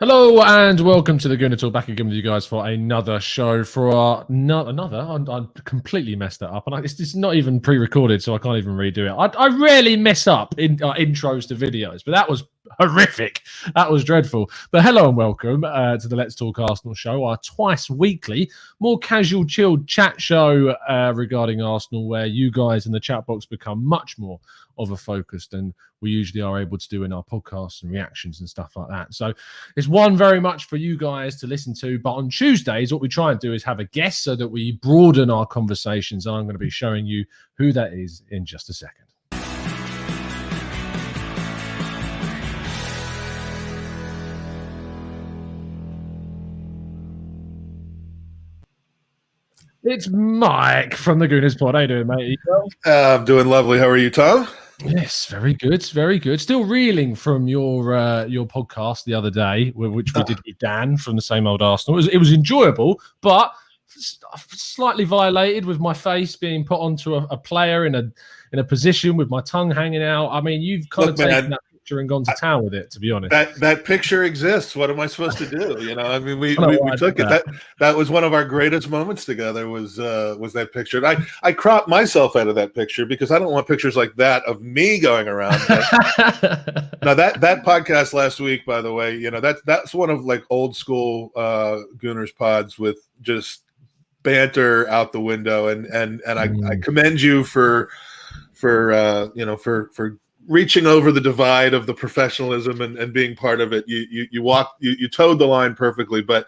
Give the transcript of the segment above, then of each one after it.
Hello and welcome to the Gooner Talk. Back again with you guys for another show for our another. I completely messed that up, and it's not even pre-recorded, so I can't even redo it. I rarely mess up in intros to videos, but that was horrific. That was dreadful. But hello and welcome to the Let's Talk Arsenal show, our twice weekly, more casual, chilled chat show regarding Arsenal, where you guys in the chat box become much more of a focus than we usually are able to do in our podcasts and reactions and stuff like that. So it's one very much for you guys to listen to. But on Tuesdays, what we try and do is have a guest so that we broaden our conversations. And I'm going to be showing you who that is in just a second. It's Mike from the Gooners Pod. How you doing, mate? I'm doing lovely. How are you, Tom? Yes, very good, very good. Still reeling from your podcast the other day, which we did with Dan from the same old Arsenal. It was enjoyable, but slightly violated with my face being put onto a player in a position with my tongue hanging out. I mean, you've kind of taken that picture and gone to town with it, to be honest. That picture exists. What am I supposed to do? You know, I mean, we took it. That was one of our greatest moments together. Was that picture? And I cropped myself out of that picture because I don't want pictures like that of me going around. Now that podcast last week, by the way, you know, that's one of like old school Gooners pods with just banter out the window, and I commend you for reaching over the divide of the professionalism and being part of it. You towed the line perfectly. But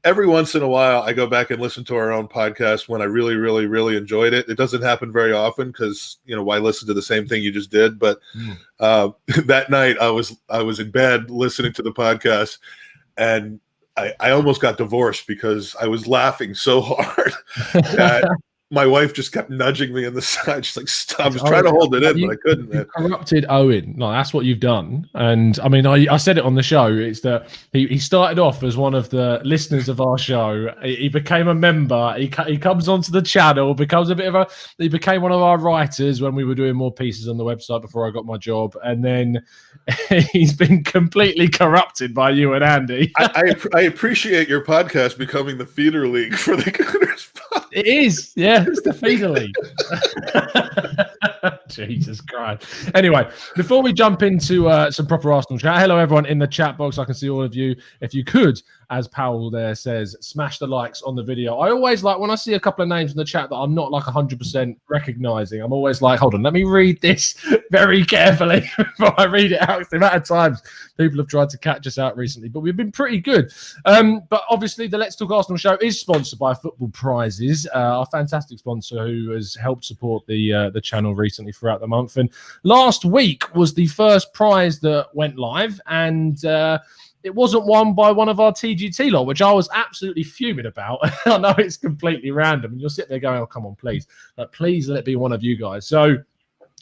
every once in a while, I go back and listen to our own podcast when I really, really, really enjoyed it. It doesn't happen very often because, you know, why listen to the same thing you just did? But that night I was in bed listening to the podcast, and I almost got divorced because I was laughing so hard that my wife just kept nudging me in the side. She's like, stop. I was trying to hold it in, but I couldn't. You corrupted Owen. No, that's what you've done. And I mean, I said it on the show. It's that he started off as one of the listeners of our show. He became a member. He comes onto the channel, he became one of our writers when we were doing more pieces on the website before I got my job. And then he's been completely corrupted by you and Andy. I appreciate your podcast becoming the feeder league for the Gooners. It is, yeah, it's the feeder league. Jesus Christ. Anyway, before we jump into some proper Arsenal chat, hello everyone in the chat box. I can see all of you. If you could, as Powell there says, smash the likes on the video. I always like when I see a couple of names in the chat that I'm not like 100% recognizing. I'm always like, hold on, let me read this very carefully before I read it out. The amount of times people have tried to catch us out recently, but we've been pretty good. But obviously, the Let's Talk Arsenal show is sponsored by Football Prizes, our fantastic sponsor who has helped support the channel recently throughout the month. And last week was the first prize that went live, and it wasn't won by one of our TGT lot, which I was absolutely fuming about. I know it's completely random, and you'll sit there going, oh, come on, please. Please let it be one of you guys. So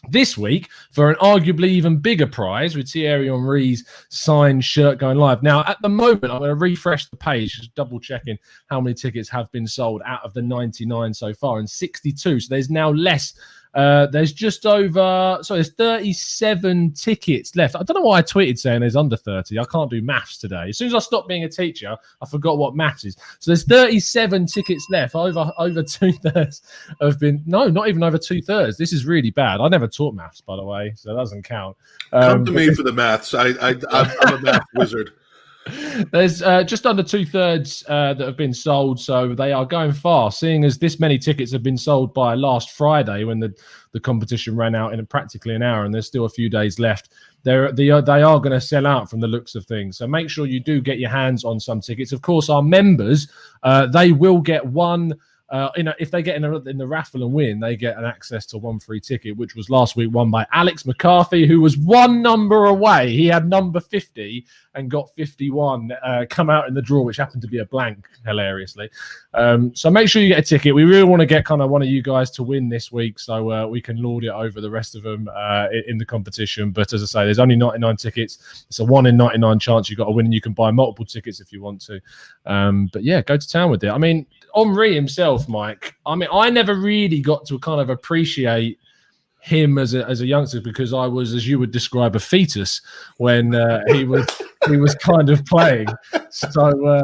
this week, for an arguably even bigger prize, with Thierry Henry's signed shirt going live. Now, at the moment, I'm going to refresh the page, just double checking how many tickets have been sold out of the 99 so far, and 62. So there's now less. There's just over, there's 37 tickets left. I don't know why I tweeted saying there's under 30. I can't do maths today. As soon as I stopped being a teacher, I forgot what maths is. So there's 37 tickets left. Over two-thirds have been, no, not even over two-thirds. This is really bad. I never taught maths, by the way, so that doesn't count. Come to me for the maths. I'm a math wizard. There's just under two-thirds that have been sold, so they are going fast, seeing as this many tickets have been sold by last Friday when the competition ran out in practically an hour, and there's still a few days left. They are going to sell out from the looks of things, so make sure you do get your hands on some tickets. Of course, our members, they will get one. If they get in the raffle and win, they get an access to one free ticket, which was last week won by Alex McCarthy, who was one number away. He had number 50 and got 51 come out in the draw, which happened to be a blank, hilariously. So make sure you get a ticket. We really want to get kind of one of you guys to win this week so we can lord it over the rest of them in the competition. But as I say, there's only 99 tickets. It's a 1 in 99 chance you've got to win, and you can buy multiple tickets if you want to. But yeah, go to town with it. I mean, Henry himself, Mike, I mean, I never really got to kind of appreciate him as a youngster, because I was, as you would describe, a fetus when he was kind of playing. So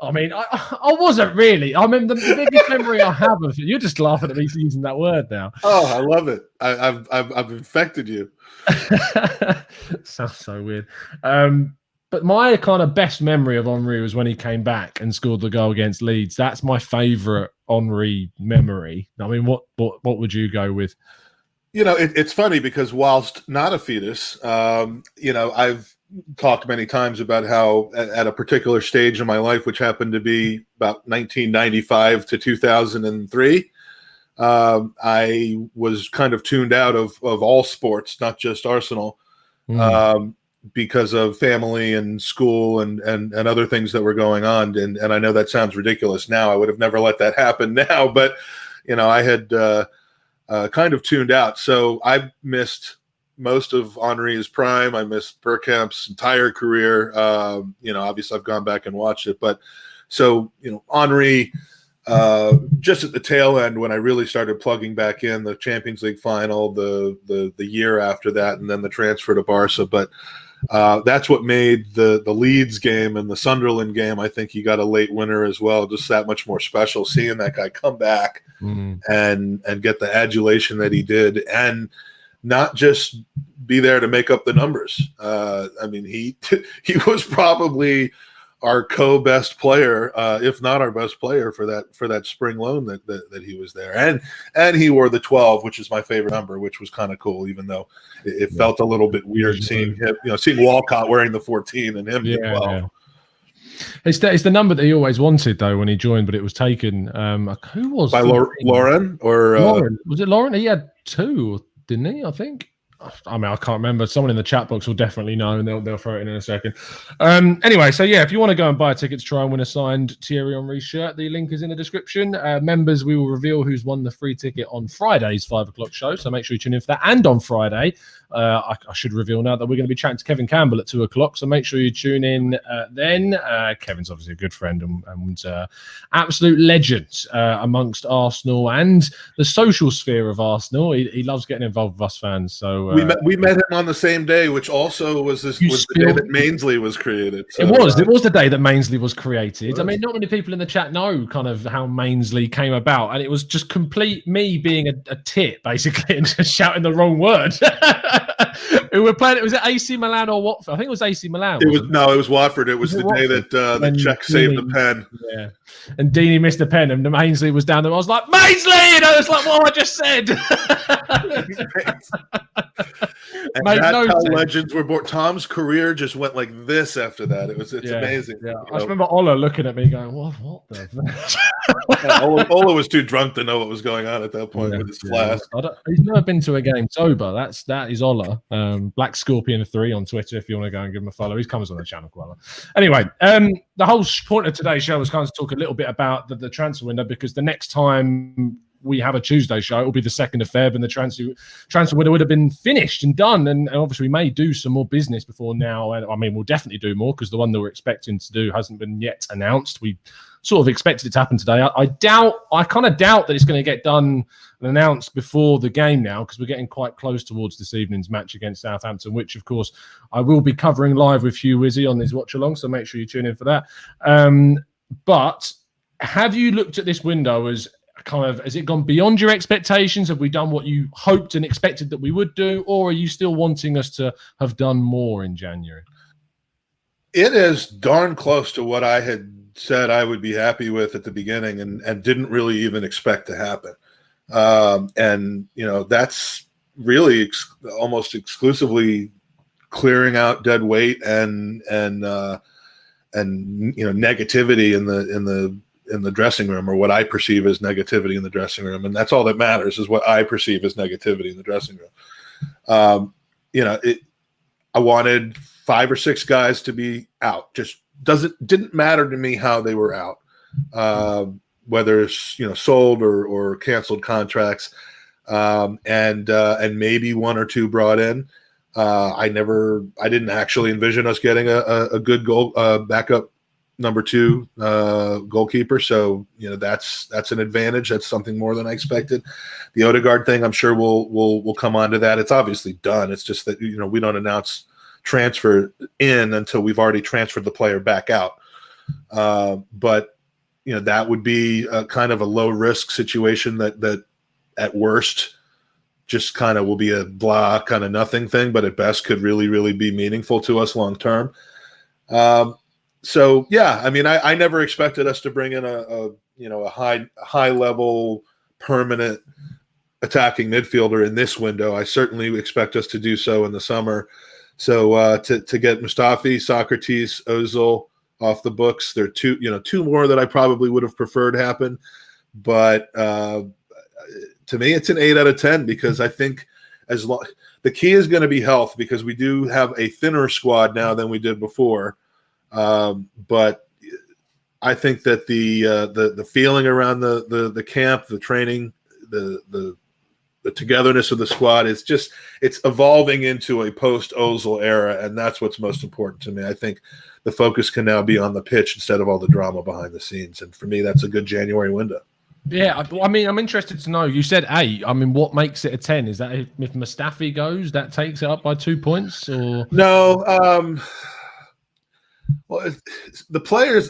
I mean, I wasn't really. I mean, the biggest memory I have of it. You're just laughing at me for using that word now. Oh, I love it. I've infected you. Sounds so weird. But my kind of best memory of Henry was when he came back and scored the goal against Leeds. That's my favourite Henry memory. I mean, what would you go with? You know, it's funny because whilst not a fetus, you know, I've talked many times about how at a particular stage in my life, which happened to be about 1995 to 2003, I was kind of tuned out of all sports, not just Arsenal, because of family and school and other things that were going on. And I know that sounds ridiculous now. I would have never let that happen now, but, you know, I had kind of tuned out. So I missed most of Henry's prime. I missed Bergkamp's entire career. You know, obviously I've gone back and watched it, but so, you know, Henry, just at the tail end when I really started plugging back in the Champions League final, the year after that, and then the transfer to Barca. But that's what made the Leeds game and the Sunderland game. I think he got a late winner as well. Just that much more special, seeing that guy come back and get the adulation that he did, and not just be there to make up the numbers. I mean, he was probably our co-best player, if not our best player for that spring loan that he was there. And he wore the 12, which is my favorite number, which was kind of cool, even though it felt a little bit weird seeing him, you know, seeing Walcott wearing the 14 and him the 12. Yeah. It's the number that he always wanted though when he joined, but it was taken. Who was by Lauren or Lauren? Was it Lauren? He had 2, didn't he? I think. I mean, I can't remember. Someone in the chat box will definitely know, and they'll throw it in a second. Anyway, so yeah, if you want to go and buy a ticket to try and win a signed Thierry Henry shirt, the link is in the description. Members, we will reveal who's won the free ticket on Friday's 5 o'clock show, so make sure you tune in for that. And on Friday, I should reveal now that we're going to be chatting to Kevin Campbell at 2 o'clock, so make sure you tune in then. Kevin's obviously a good friend and absolute legend amongst Arsenal and the social sphere of Arsenal. He loves getting involved with us fans, so we met him on the same day, which also was the day that Mainsley was created. So, it was the day that Mainsley was created. I mean, not many people in the chat know kind of how Mainsley came about, and it was just complete me being a tit basically and just shouting the wrong word. We were playing. Was it AC Milan or Watford? I think it was AC Milan. It was Watford. It was the day that the Czech saved the pen. Yeah, and Deeney missed the pen, and Mainsley was down there. I was like, Mainsley, and I was like, what I just said. And that's how legends were born. Tom's career just went like this after that. It's amazing. Yeah. I just remember Ola looking at me going, what the Ola was too drunk to know what was going on at that point with his flask. He's never been to a game sober. That is Ola. Black Scorpion 3 on Twitter if you want to go and give him a follow. He comes on the channel quite a lot. Anyway, the whole point of today's show was kind of to talk a little bit about the transfer window, because the next time we have a Tuesday show, it will be the 2nd of Feb, and the transfer window would have been finished and done. And obviously, we may do some more business before now. And I mean, we'll definitely do more, because the one that we're expecting to do hasn't been yet announced. We sort of expected it to happen today. I kind of doubt that it's going to get done and announced before the game now, because we're getting quite close towards this evening's match against Southampton, which, of course, I will be covering live with Hugh Wizzy on his watch along. So make sure you tune in for that. But have you looked at this window as kind of, has it gone beyond your expectations? Have we done what you hoped and expected that we would do, or are you still wanting us to have done more in January? It is darn close to what I had said I would be happy with at the beginning, and didn't really even expect to happen. And you know, that's really almost exclusively clearing out dead weight and you know, negativity in the dressing room, or what I perceive as negativity in the dressing room. And that's all that matters, is what I perceive as negativity in the dressing room. You know, I wanted 5 or 6 guys to be out. Just didn't matter to me how they were out, whether it's, you know, sold or canceled contracts, and maybe 1 or 2 brought in. I didn't actually envision us getting a good goal backup number 2 goalkeeper. So, that's an advantage. That's something more than I expected. The Odegaard thing, I'm sure we'll come on to that. It's obviously done. It's just that, we don't announce transfer in until we've already transferred the player back out. But, that would be a kind of a low risk situation that at worst just kind of will be a blah kind of nothing thing, but at best could really, really be meaningful to us long term. So yeah, I mean, I never expected us to bring in a high level permanent attacking midfielder in this window. I certainly expect us to do so in the summer. So to get Mustafi, Socrates, Ozil off the books, there are two more that I probably would have preferred happen, but to me, it's an 8 out of 10 because I think the key is going to be health, because we do have a thinner squad now than we did before. But I think that the feeling around the camp, the training, the togetherness of the squad is it's evolving into a post Ozil era, and that's what's most important to me. I think the focus can now be on the pitch instead of all the drama behind the scenes, and for me, that's a good January window. Yeah, I mean, I'm interested to know. You said 8. I mean, what makes it a 10? Is that if Mustafi goes, that takes it up by 2 points, or no? Well, the player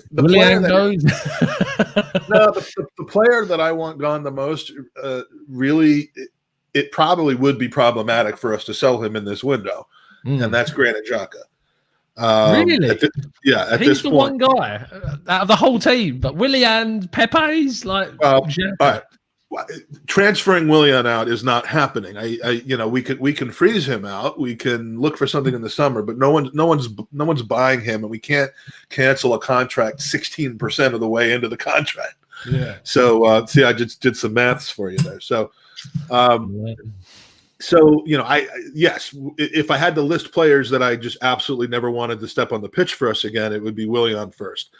that I want gone the most, really, it probably would be problematic for us to sell him in this window, and that's Granit Xhaka. Really? At He's this the point, one guy out of the whole team, but Willian, Pepe's like. All right. Transferring Willian out is not happening. We can freeze him out. We can look for something in the summer, but no one's buying him, and we can't cancel a contract 16% of the way into the contract. Yeah. So I just did some maths for you there. So, yes, if I had to list players that I just absolutely never wanted to step on the pitch for us again, it would be Willian first.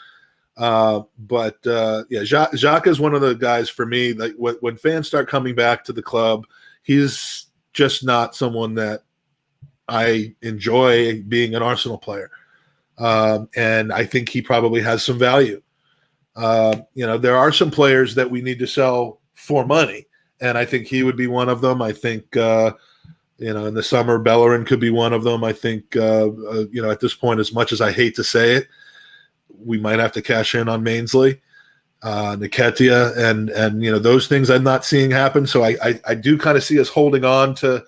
But Xhaka is one of the guys for me that when fans start coming back to the club, he's just not someone that I enjoy being an Arsenal player. And I think he probably has some value. There are some players that we need to sell for money, and I think he would be one of them. I think, in the summer, Bellerin could be one of them. I think, at this point, as much as I hate to say it, we might have to cash in on Mainsley, Nketiah, and those things I'm not seeing happen. So I do kind of see us holding on to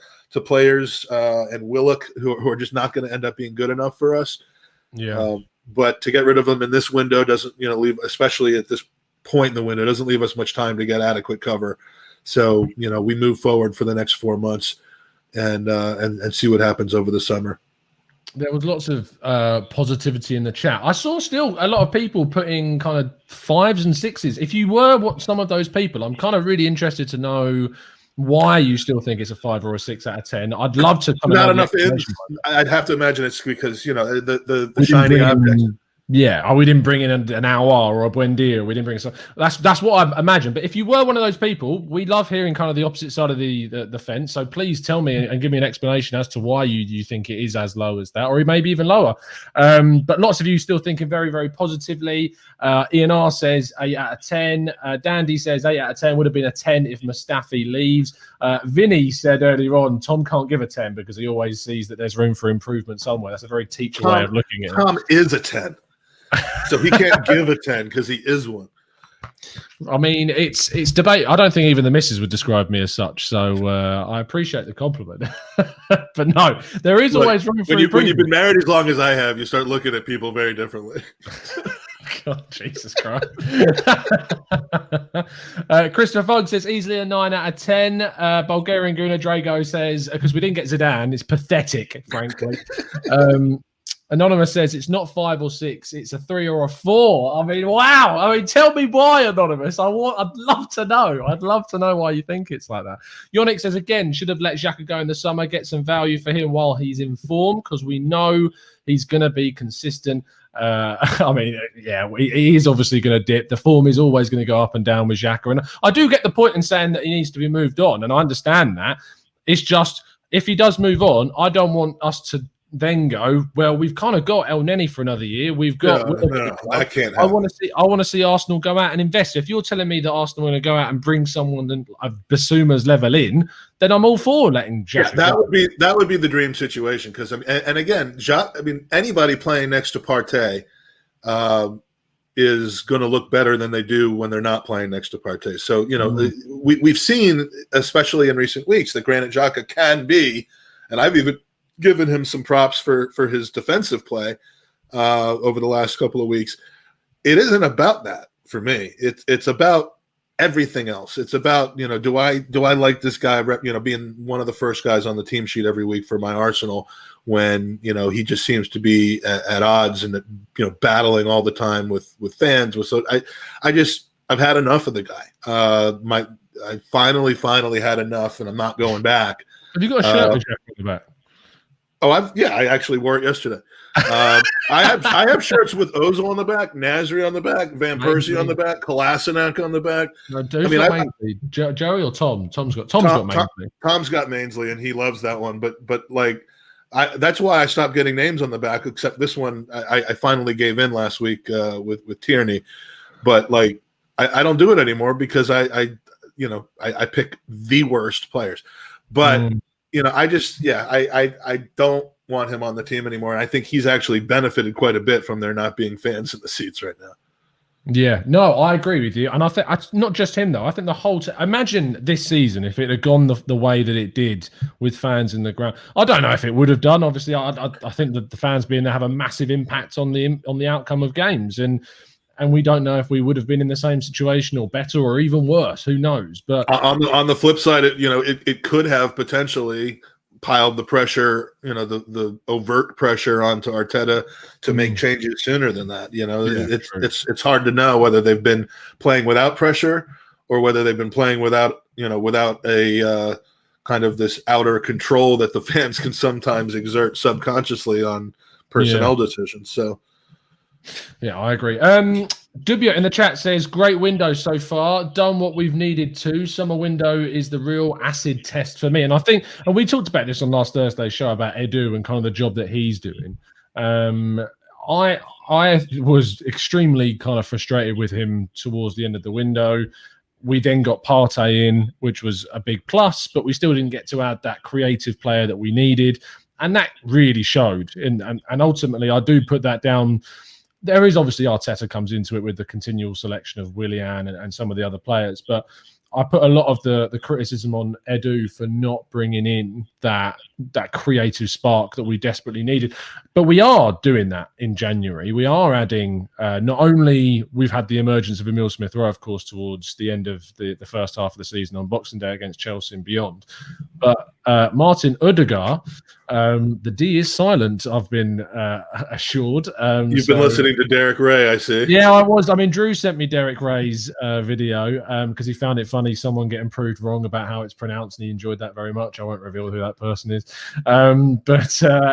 players and Willock who are just not going to end up being good enough for us. Yeah. But to get rid of them in this window doesn't leave, especially at this point in the window, doesn't leave us much time to get adequate cover. So we move forward for the next 4 months and see what happens over the summer. There was lots of positivity in the chat. I saw still a lot of people putting kind of 5s and 6s. If you were some of those people, I'm kind of really interested to know why you still think it's a 5 or a 6 out of 10. I'd love to. Not enough. I'd have to imagine it's because the shiny object. Yeah, we didn't bring in an Aouar or a Buendia. We didn't bring some. That's what I imagine. But if you were one of those people, we love hearing kind of the opposite side of the fence. So please tell me and give me an explanation as to why you think it is as low as that, or maybe even lower. But lots of you still thinking very, very positively. Ian R says 8 out of 10. Dandy says 8 out of 10 would have been a 10 if Mustafi leaves. Vinny said earlier on, Tom can't give a 10 because he always sees that there's room for improvement somewhere. That's a very teacher way of looking at it. Tom is a 10. So he can't give a 10 because he is one. I mean, it's debate. I don't think even the missus would describe me as such. So I appreciate the compliment. But no, there is always room for improvement. When you've been married as long as I have, you start looking at people very differently. God, Jesus Christ. Christopher Fogg says easily a 9 out of 10. Bulgarian Gooner Drago says, because we didn't get Zidane, it's pathetic, frankly. Anonymous says it's not 5 or 6, it's a 3 or a 4. I mean, wow. I mean, tell me why, Anonymous. I'd love to know. I'd love to know why you think it's like that. Yonick says, again, should have let Xhaka go in the summer, get some value for him while he's in form, because we know he's going to be consistent. I mean, yeah, he is obviously going to dip. The form is always going to go up and down with Xhaka. And I do get the point in saying that he needs to be moved on, and I understand that. It's just, if he does move on, I don't want us to then go, well, we've kind of got El Neni for another year. We've got. No, I can't. I want to see Arsenal go out and invest. If you're telling me that Arsenal are going to go out and bring someone of Basuma's level in, then I'm all for letting Jack. Yeah, that would be the dream situation because and again, anybody playing next to Partey is going to look better than they do when they're not playing next to Partey. So we've seen, especially in recent weeks, that Granit Xhaka can be, and I've even given him some props for his defensive play over the last couple of weeks. It isn't about that for me. It's about everything else. It's about, do I like this guy, being one of the first guys on the team sheet every week for my Arsenal when, he just seems to be at odds and, battling all the time with fans. So I've had enough of the guy. I finally had enough and I'm not going back. Have you got a shirt with Jack on the back? Oh, I actually wore it yesterday. I have shirts with Ozil on the back, Nasri on the back, Van Persie on the back, Kolasinac on the back. No, Joey or Tom? Tom's got Mainsley. Tom's got Mainsley, and he loves that one. But that's why I stopped getting names on the back. Except this one, I finally gave in last week with Tierney. But I don't do it anymore because I pick the worst players. But I don't want him on the team anymore. And I think he's actually benefited quite a bit from there not being fans in the seats right now. Yeah, no, I agree with you. And I think not just him, though. I think the whole imagine this season if it had gone the way that it did with fans in the ground. I don't know if it would have done. Obviously, I think that the fans being there have a massive impact on the outcome of games. And we don't know if we would have been in the same situation or better or even worse. Who knows? But on the flip side, it could have potentially piled the pressure, the overt pressure onto Arteta to make changes sooner than that. It's hard to know whether they've been playing without pressure or whether they've been playing without a kind of this outer control that the fans can sometimes exert subconsciously on personnel decisions. So. Yeah, I agree. Dubia in the chat says, great window so far. Done what we've needed to. Summer window is the real acid test for me. And I think, and we talked about this on last Thursday's show about Edu and kind of the job that he's doing. I was extremely kind of frustrated with him towards the end of the window. We then got Partey in, which was a big plus, but we still didn't get to add that creative player that we needed. And that really showed. And ultimately, I do put that down. There is obviously Arteta comes into it with the continual selection of Willian and some of the other players, but I put a lot of the criticism on Edu for not bringing in that creative spark that we desperately needed. But we are doing that in January. We are adding, not only we've had the emergence of Emile Smith-Rowe, of course, towards the end of the first half of the season on Boxing Day against Chelsea and beyond, but Martin Odegaard, the D is silent, I've been assured. You've been listening to Derek Ray, I see. Yeah, I was. I mean, Drew sent me Derek Ray's video because he found it funny someone getting proved wrong about how it's pronounced, and he enjoyed that very much. I won't reveal who that person is.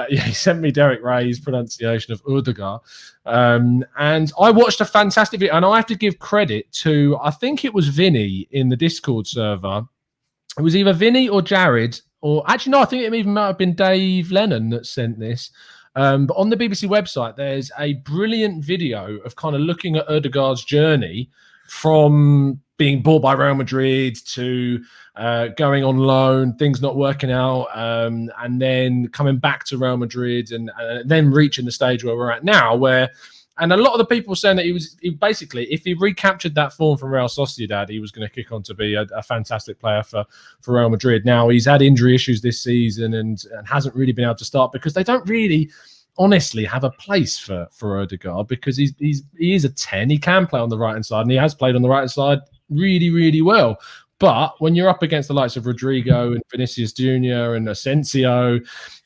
He sent me Derek Ray's pronunciation of Odegaard. And I watched a fantastic video, and I have to give credit to, I think it was Vinny in the Discord server. It was either Vinny or Jared, or actually, no, I think it even might have been Dave Lennon that sent this. But on the BBC website, there's a brilliant video of kind of looking at Odegaard's journey from being bought by Real Madrid to going on loan, things not working out, and then coming back to Real Madrid and then reaching the stage where we're at now, where, and a lot of the people saying that he basically, if he recaptured that form from Real Sociedad, he was going to kick on to be a fantastic player for Real Madrid. Now, he's had injury issues this season and hasn't really been able to start because they don't really honestly have a place for Odegaard because he is a 10. He can play on the right-hand side, and he has played on the right-hand side really, really well. But when you're up against the likes of Rodrigo and Vinicius Jr. and Asensio,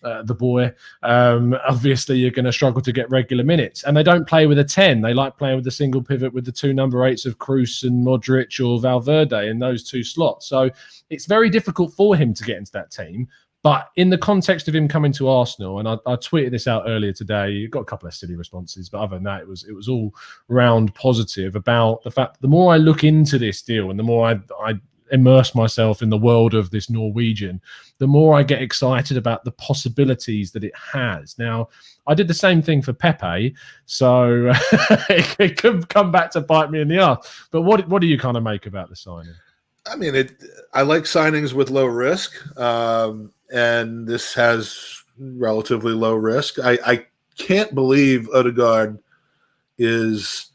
the boy, obviously you're going to struggle to get regular minutes. And they don't play with a 10. They like playing with a single pivot with the two number 8s of Kroos and Modric or Valverde in those two slots. So it's very difficult for him to get into that team. But in the context of him coming to Arsenal, and I tweeted this out earlier today, you got a couple of silly responses, but other than that, it was all round positive about the fact that the more I look into this deal and the more I immerse myself in the world of this Norwegian, the more I get excited about the possibilities that it has. Now, I did the same thing for Pepe, so it could come back to bite me in the ass. But what do you kind of make about the signing? I mean, I like signings with low risk, and this has relatively low risk. I can't believe Odegaard is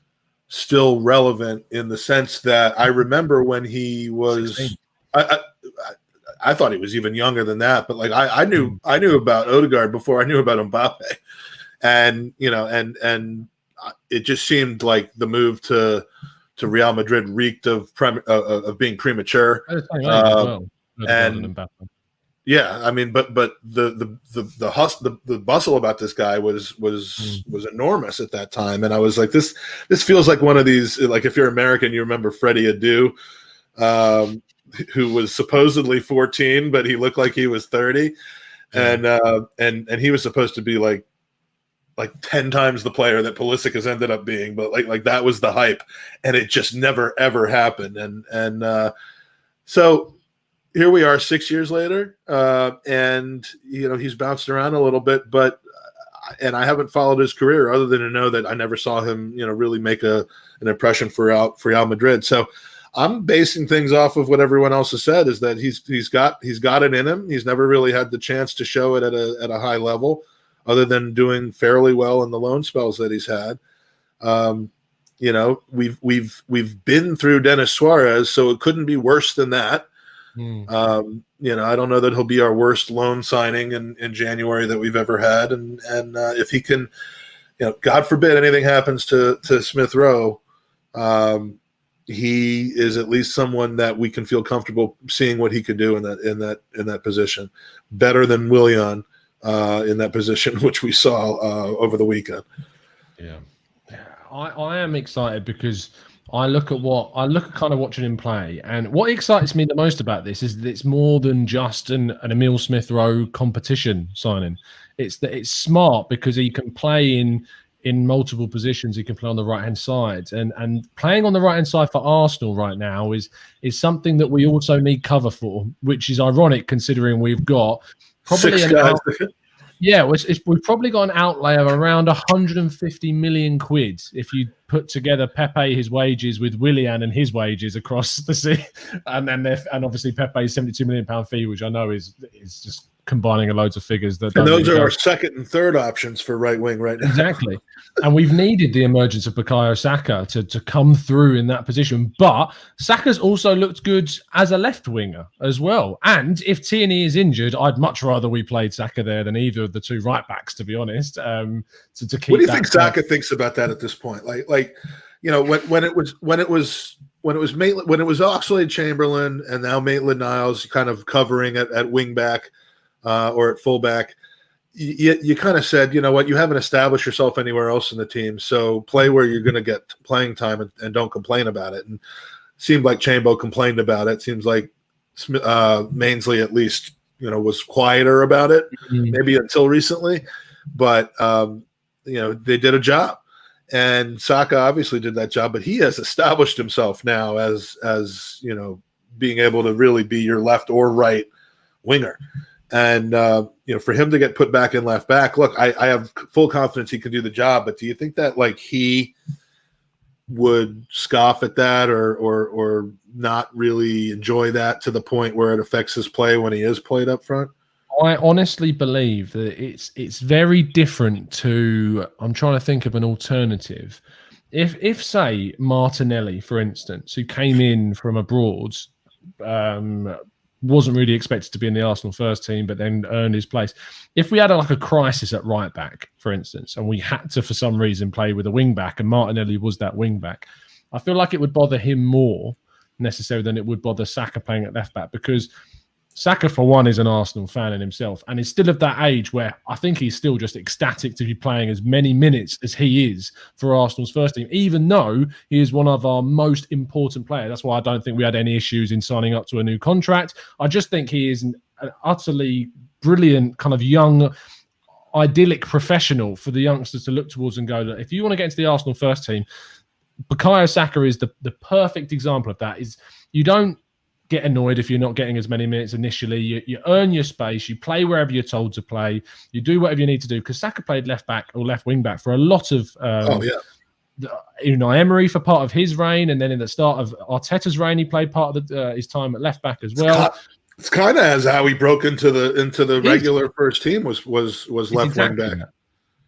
still relevant in the sense that I remember when he was. I thought he was even younger than that, but like I knew about Odegaard before I knew about Mbappe, and and it just seemed like the move to Real Madrid reeked of being premature. Yeah, I mean, but the bustle about this guy was enormous at that time, and I was like, this feels like one of these, like if you're American, you remember Freddie Adu, who was supposedly 14, but he looked like he was 30, and he was supposed to be like 10 times the player that Pulisic has ended up being, but like that was the hype, and it just never ever happened, and so here we are 6 years later, and he's bounced around a little bit, and I haven't followed his career other than to know that I never saw him really make an impression for Real Madrid. So I'm basing things off of what everyone else has said, is that he's got it in him. He's never really had the chance to show it at a high level, other than doing fairly well in the loan spells that he's had. We've been through Denis Suarez, so it couldn't be worse than that. I don't know that he'll be our worst loan signing in January that we've ever had, and if he can, God forbid anything happens to Smith Rowe, he is at least someone that we can feel comfortable seeing what he could do in that position, better than Willian in that position, which we saw over the weekend. Yeah, I am excited because I look at kind of watching him play, and what excites me the most about this is that it's more than just an Emile Smith Rowe competition signing. It's that it's smart because he can play in multiple positions. He can play on the right hand side, and playing on the right hand side for Arsenal right now is something that we also need cover for, which is ironic considering we've got probably 6 guys. We've probably got an outlay of around 150 million quid if you put together Pepe, his wages, with Willian and his wages across the sea, and obviously Pepe's £72 million fee, which I know is just combining loads of figures. And those are our second and third options for right wing right now. Exactly. And we've needed the emergence of Bukayo Saka to come through in that position. But Saka's also looked good as a left winger as well. And if Tierney is injured, I'd much rather we played Saka there than either of the two right backs, to be honest. To keep. What do you think Saka thinks about that at this point? When it was Oxlade-Chamberlain and now Maitland-Niles kind of covering at wing back or at fullback, you kind of said, you know what, you haven't established yourself anywhere else in the team, so play where you're going to get playing time and don't complain about it. And it seemed like Chambo complained about it. Seems like Mainsley at least was quieter about it, maybe until recently, but they did a job. And Saka obviously did that job, but he has established himself now as being able to really be your left or right winger. And for him to get put back in left back, look, I have full confidence he can do the job. But do you think that he would scoff at that or not really enjoy that to the point where it affects his play when he is played up front? I honestly believe that it's very different to. I'm trying to think of an alternative. If say Martinelli, for instance, who came in from abroad, wasn't really expected to be in the Arsenal first team, but then earned his place. If we had a crisis at right back, for instance, and we had to, for some reason, play with a wing back, and Martinelli was that wing back, I feel like it would bother him more necessarily than it would bother Saka playing at left back, because Saka, for one, is an Arsenal fan in himself and is still of that age where I think he's still just ecstatic to be playing as many minutes as he is for Arsenal's first team, even though he is one of our most important players. That's why I don't think we had any issues in signing up to a new contract. I just think he is an utterly brilliant kind of young, idyllic professional for the youngsters to look towards and go, look, if you want to get into the Arsenal first team, Bukayo Saka is the perfect example of that. Is you don't get annoyed if you're not getting as many minutes initially. You earn your space. You play wherever you're told to play. You do whatever you need to do. Because Saka played left back or left wing back for a lot of Emery for part of his reign, and then in the start of Arteta's reign, he played part of his time at left back as well. It's kind of as how he broke into the regular first team was left wing back.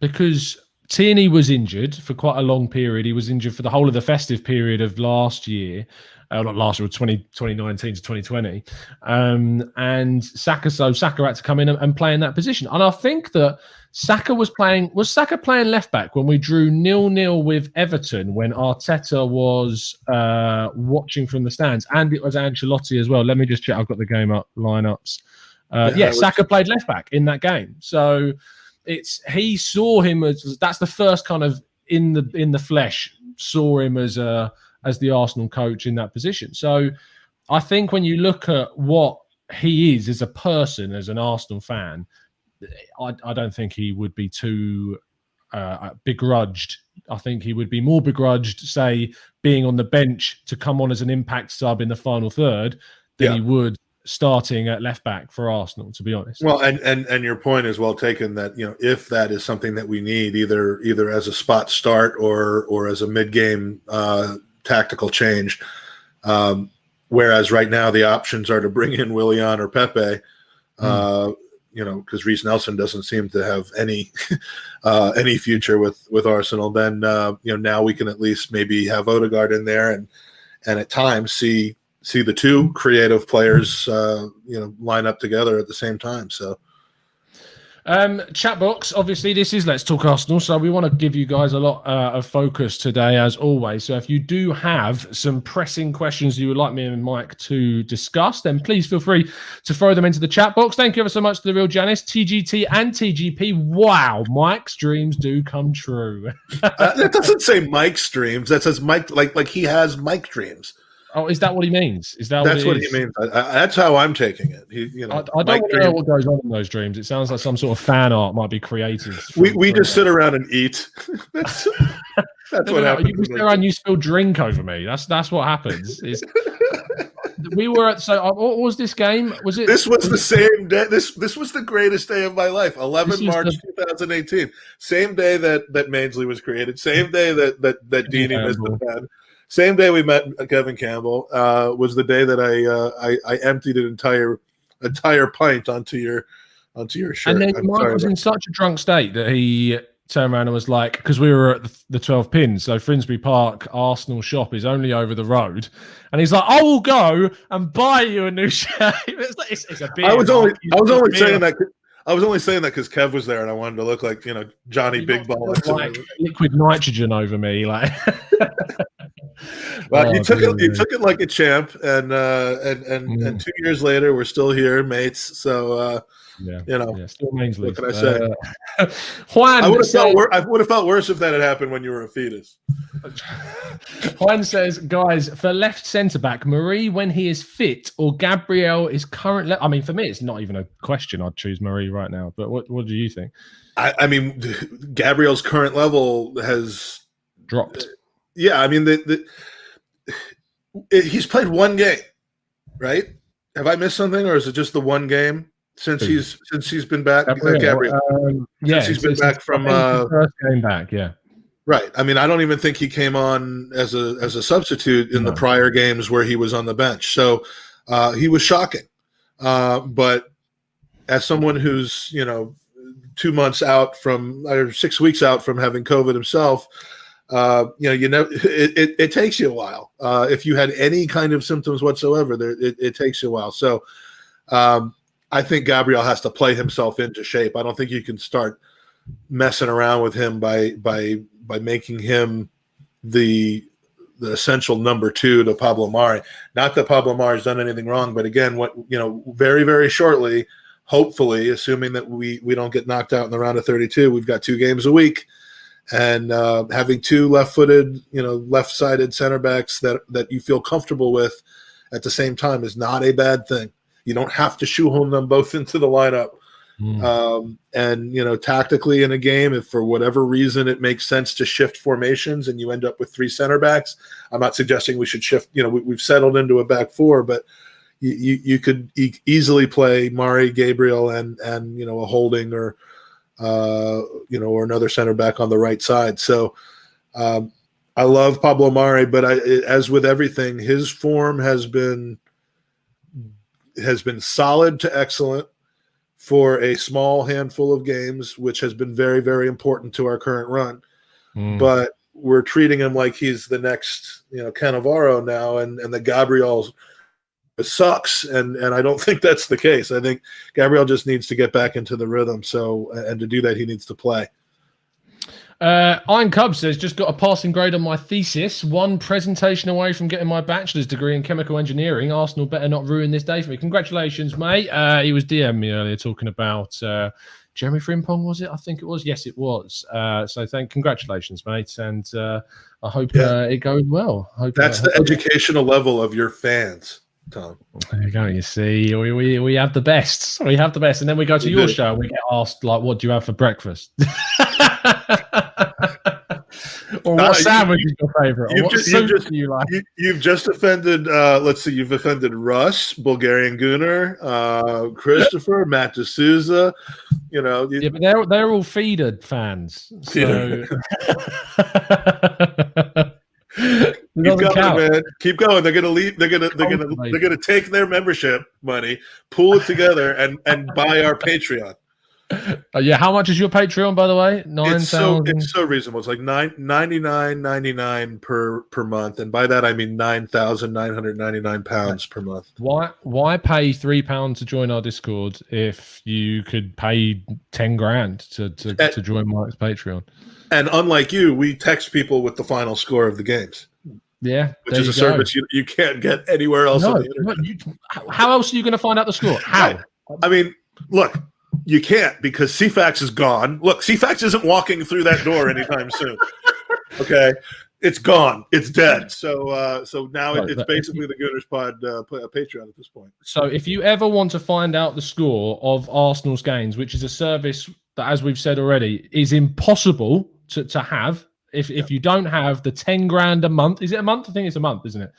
Because Tierney was injured for quite a long period. He was injured for the whole of the festive period of last year. Not last year, 2019 to 2020. And Saka had to come in and play in that position. And I think that Saka was playing left back when we drew 0-0 with Everton when Arteta was watching from the stands, and it was Ancelotti as well. Let me just check. I've got the game up lineups. Saka played left back in that game. So he saw him that's the first kind of in the flesh saw him as the Arsenal coach in that position. So I think when you look at what he is as a person, as an Arsenal fan, I don't think he would be too begrudged. I think he would be more begrudged, say, being on the bench to come on as an impact sub in the final third than he would starting at left back for Arsenal, to be honest. Well, and your point is well taken that, if that is something that we need, either as a spot start or as a mid-game tactical change, whereas right now the options are to bring in Willian or Pepe, because Reece Nelson doesn't seem to have any future with Arsenal. Then now we can at least maybe have Odegaard in there and at times see the two creative players line up together at the same time. So. Chat box, obviously this is Let's Talk Arsenal, so we want to give you guys a lot of focus today as always. So if you do have some pressing questions you would like me and Mike to discuss, then please feel free to throw them into the chat box. Thank you ever so much to The Real Janice, TGT and TGP. Wow, Mike's dreams do come true. That doesn't say Mike's dreams. That says Mike, like he has Mike dreams. Oh, is that what he means? That's what he means. That's how I'm taking it. I don't know what goes on in those dreams. It sounds like some sort of fan art might be created. We just sit around and eat. That's what happens. You sit around, you spill drink over me. That's what happens. We were at. So what was this game? Was it? This was the same day. This was the greatest day of my life. 11 March 2018. Same day that Mainsley was created. Same day that Deeney missed the pen. Same day we met Kevin Campbell was the day that I emptied an entire pint onto your shirt. And then Mike was in such a drunk state that he turned around and was like, because we were at the 12 Pins, so Finsbury Park Arsenal shop is only over the road, and he's like, I will go and buy you a new shirt. It's a beer. I was only saying that. I was only saying that because Kev was there and I wanted to look like Johnny Big Ball, like liquid nitrogen over me, like. Well, you took it like a champ, and 2 years later we're still here, mates. So still Mainsley. What can I say? Juan, I would have felt worse if that had happened when you were a fetus. Juan says, guys, for left centre back, Marie when he is fit, or Gabriel is current. I mean, for me, it's not even a question. I'd choose Marie right now. But what do you think? I mean, Gabriel's current level has dropped. Yeah, I mean, he's played one game, right? Have I missed something, or is it just the one game since he's been back? Gabriel, since he's been back from first game back, yeah. Right. I mean, I don't even think he came on as a substitute in the prior games where he was on the bench. So he was shocking. But as someone who's 2 months out from, or 6 weeks out from having COVID himself. It takes you a while. If you had any kind of symptoms whatsoever, it takes you a while. So I think Gabriel has to play himself into shape. I don't think you can start messing around with him by making him the essential number two to Pablo Mari. Not that Pablo Mari's done anything wrong, but again, very, very shortly, hopefully, assuming that we don't get knocked out in the round of 32, we've got 2 games a week. And having 2 left-footed, left-sided center backs that you feel comfortable with at the same time is not a bad thing. You don't have to shoehorn them both into the lineup. And tactically in a game, if for whatever reason it makes sense to shift formations and you end up with 3 center backs, I'm not suggesting we should shift. We've settled into a back 4, but you could easily play Mari, Gabriel, and a Holding or or another center back on the right side. So I love Pablo Mari, but as with everything, his form has been solid to excellent for a small handful of games, which has been very, very important to our current run. But we're treating him like he's the next, Cannavaro now, and the Gabriel sucks, and I don't think that's the case. I think Gabriel just needs to get back into the rhythm. So, and to do that, he needs to play. Iron Cub says, just got a passing grade on my thesis, one presentation away from getting my bachelor's degree in chemical engineering. Arsenal better not ruin this day for me. Congratulations, mate. He was DMing me earlier talking about Jeremy Frimpong, was it? I think it was. Yes, it was. So congratulations, mate. And I hope it goes well. That's the educational level of your fans, Tom. There you go. You see, we have the best. We have the best. And then we go to your show and we get asked, like, what do you have for breakfast? Or what sandwich is your favorite? Or what soup do you like? You've just offended, let's see, you've offended Russ, Bulgarian Gooner, Christopher, Matt D'Souza. Yeah, but they're all feeder fans. So Keep going, man. Keep going. They're gonna leave. They're gonna take their membership money, pool it together, and buy our Patreon. Yeah, how much is your Patreon, by the way? 9,000. It's so reasonable. It's like $99.99 per month, and by that I mean £9,999 per month. Why pay £3 to join our Discord if you could pay 10 grand to join Mike's Patreon? And unlike you, we text people with the final score of the games. Yeah, which is a service you can't get anywhere else on the internet. How else are you going to find out the score? How? I mean, look. You can't, because CFAX is gone. Look, CFAX isn't walking through that door anytime soon. Okay, it's gone. It's dead. So now it's basically the Gooners Pod Patreon at this point. So if you ever want to find out the score of Arsenal's games, which is a service that, as we've said already, is impossible to have. If you don't have the 10 grand a month, is it a month? I think it's a month, isn't it?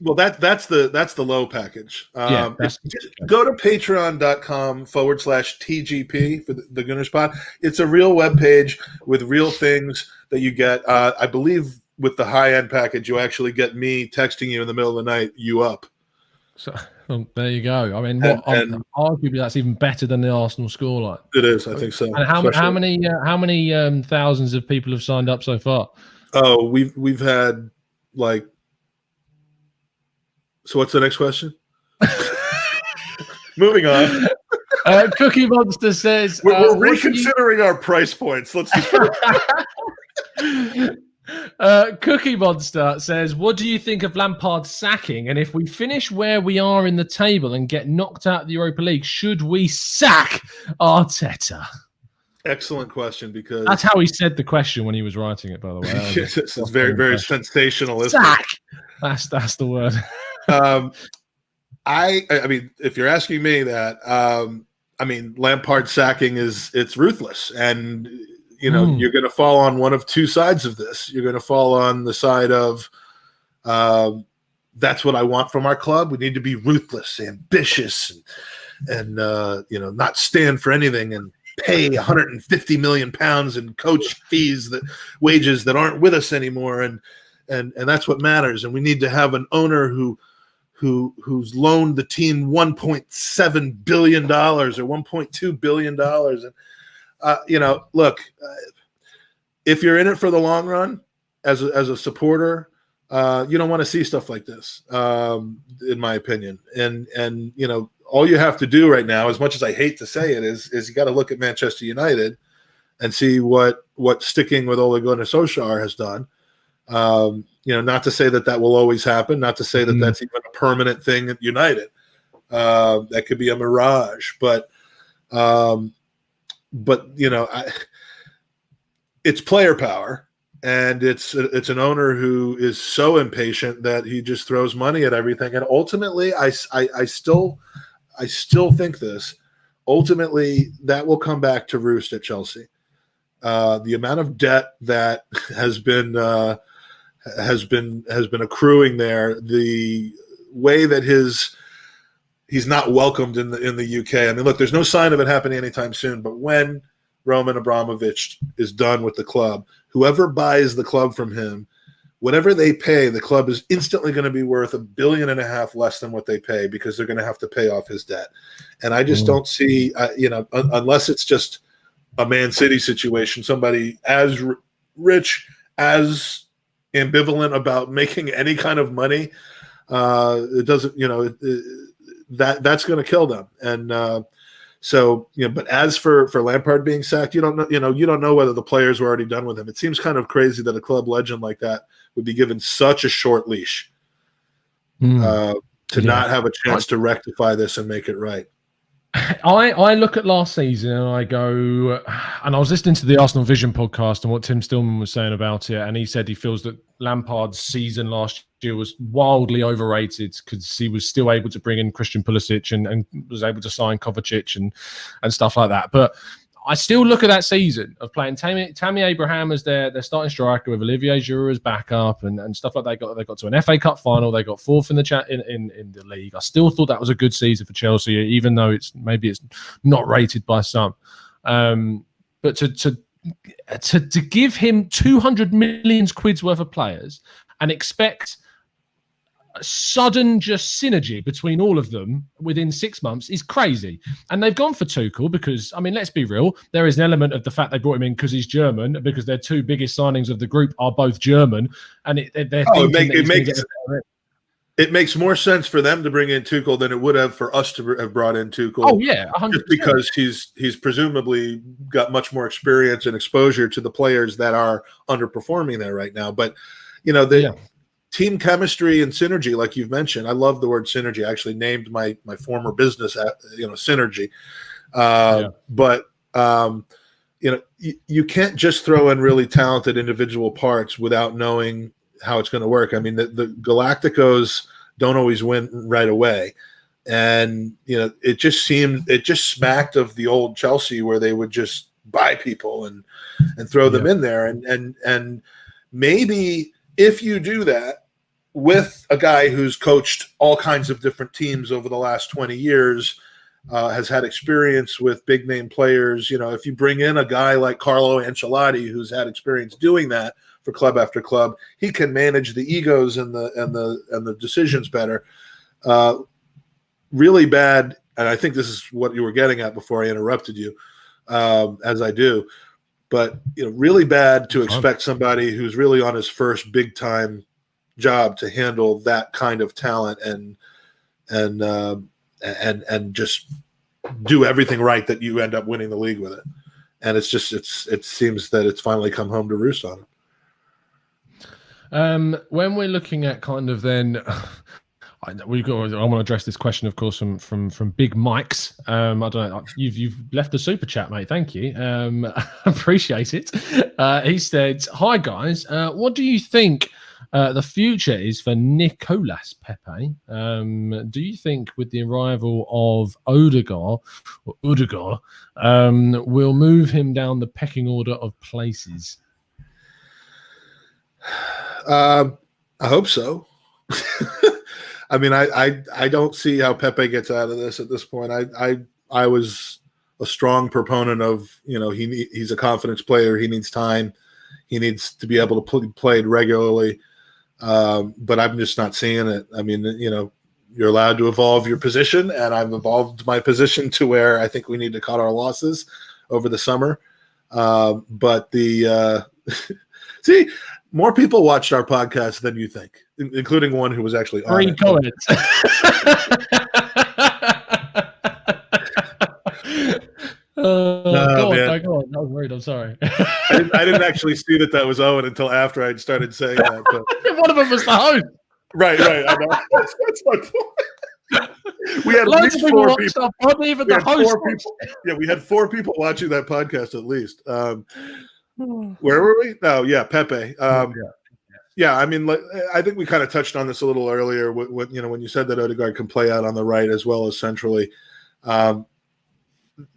Well, that's the low package. Go to patreon.com/TGP for the Gooners Pod. It's a real webpage with real things that you get. I believe with the high end package, you actually get me texting you in the middle of the night, you up. So there you go. I mean, arguably that's even better than the Arsenal scoreline. It is, I think so. And how many thousands of people have signed up so far? Oh, we've had like. So what's the next question? Moving on. Cookie Monster says we're reconsidering our price points. Let's just. Cookie Monster says, what do you think of Lampard's sacking? And if we finish where we are in the table and get knocked out of the Europa League, should we sack Arteta? Excellent question, because that's how he said the question when he was writing it, by the way. Yes, it's very, very sensationalistic. Sack. That's the word. I mean, if you're asking me that, I mean, Lampard sacking it's ruthless, and you're going to fall on one of two sides of this. You're going to fall on the side of that's what I want from our club. We need to be ruthless, ambitious, and not stand for anything and pay 150 million pounds in coach fees, wages that aren't with us anymore, and that's what matters. And we need to have an owner who's loaned the team $1.7 billion or $1.2 billion. And look, if you're in it for the long run as a supporter, you don't want to see stuff like this, in my opinion. And all you have to do right now, as much as I hate to say it, is you got to look at Manchester United and see what sticking with Ole Gunnar Solskjaer has done. Not to say that will always happen, not to say that that's even a permanent thing at United. That could be a mirage, but it's player power, and it's an owner who is so impatient that he just throws money at everything. And ultimately, I still think this. Ultimately, that will come back to roost at Chelsea. The amount of debt that has been accruing there, the way that his he's not welcomed in the UK. I mean, look, there's no sign of it happening anytime soon. But when Roman Abramovich is done with the club, whoever buys the club from him, whatever they pay, the club is instantly going to be worth $1.5 billion less than what they pay, because they're going to have to pay off his debt. And I just don't see, unless it's just a Man City situation, somebody as rich, as ambivalent about making any kind of money, it doesn't, that's going to kill them. And but as for Lampard being sacked, you don't know whether the players were already done with him. It seems kind of crazy that a club legend like that would be given such a short leash to not have a chance to rectify this and make it right. I look at last season and I go, and I was listening to the Arsenal Vision podcast and what Tim Stillman was saying about it, and he said he feels that Lampard's season last year was wildly overrated because he was still able to bring in Christian Pulisic and was able to sign Kovacic and stuff like that. But I still look at that season of playing Tammy Abraham as their starting striker with Olivier Giroud as backup and stuff like that. They got to an FA Cup final. They got fourth in the league. I still thought that was a good season for Chelsea, even though it's not rated by some. But to give him 200 million quid's worth of players and expect sudden just synergy between all of them within 6 months is crazy. And they've gone for Tuchel because, I mean, let's be real, there is an element of the fact they brought him in because he's German, because their two biggest signings of the group are both German, and it makes more sense for them to bring in Tuchel than it would have for us to have brought in Tuchel. Oh yeah, 100%. Just because he's presumably got much more experience and exposure to the players that are underperforming there right now. But team chemistry and synergy, like you've mentioned, I love the word synergy. I actually named my former business, Synergy. But you can't just throw in really talented individual parts without knowing how it's going to work. I mean, the Galacticos don't always win right away. And, it just smacked of the old Chelsea where they would just buy people and throw them in there. And maybe if you do that with a guy who's coached all kinds of different teams over the last 20 years, has had experience with big name players, if you bring in a guy like Carlo Ancelotti, who's had experience doing that for club after club, he can manage the egos and the decisions better. Really bad, and I think this is what you were getting at before I interrupted you, as I do. But really bad to expect somebody who's really on his first big time job to handle that kind of talent and just do everything right that you end up winning the league with it. And it seems that it's finally come home to roost on him. When we're looking at kind of then. I want to address this question, of course, from Big Mike's. I don't know. You've left the super chat, mate. Thank you. Appreciate it. He said, "Hi guys. What do you think the future is for Nicolas Pepe? Do you think with the arrival of Odegaard, we'll move him down the pecking order of places?" I hope so. I mean, I don't see how Pepe gets out of this at this point. I was a strong proponent of, he's a confidence player. He needs time. He needs to be able to play regularly. But I'm just not seeing it. I mean, you're allowed to evolve your position, and I've evolved my position to where I think we need to cut our losses over the summer. But see, more people watched our podcast than you think, including one who was actually on it. Comments. Go on. I was worried. I'm sorry. I didn't actually see that was Owen until after I'd started saying that. But. One of them was the host. Right. I know. That's my point. We had at least 4 people. Not even the host. We had 4 people watching that podcast at least. Where were we? Oh, yeah, Pepe. I mean, I think we kind of touched on this a little earlier. When you said that Odegaard can play out on the right as well as centrally,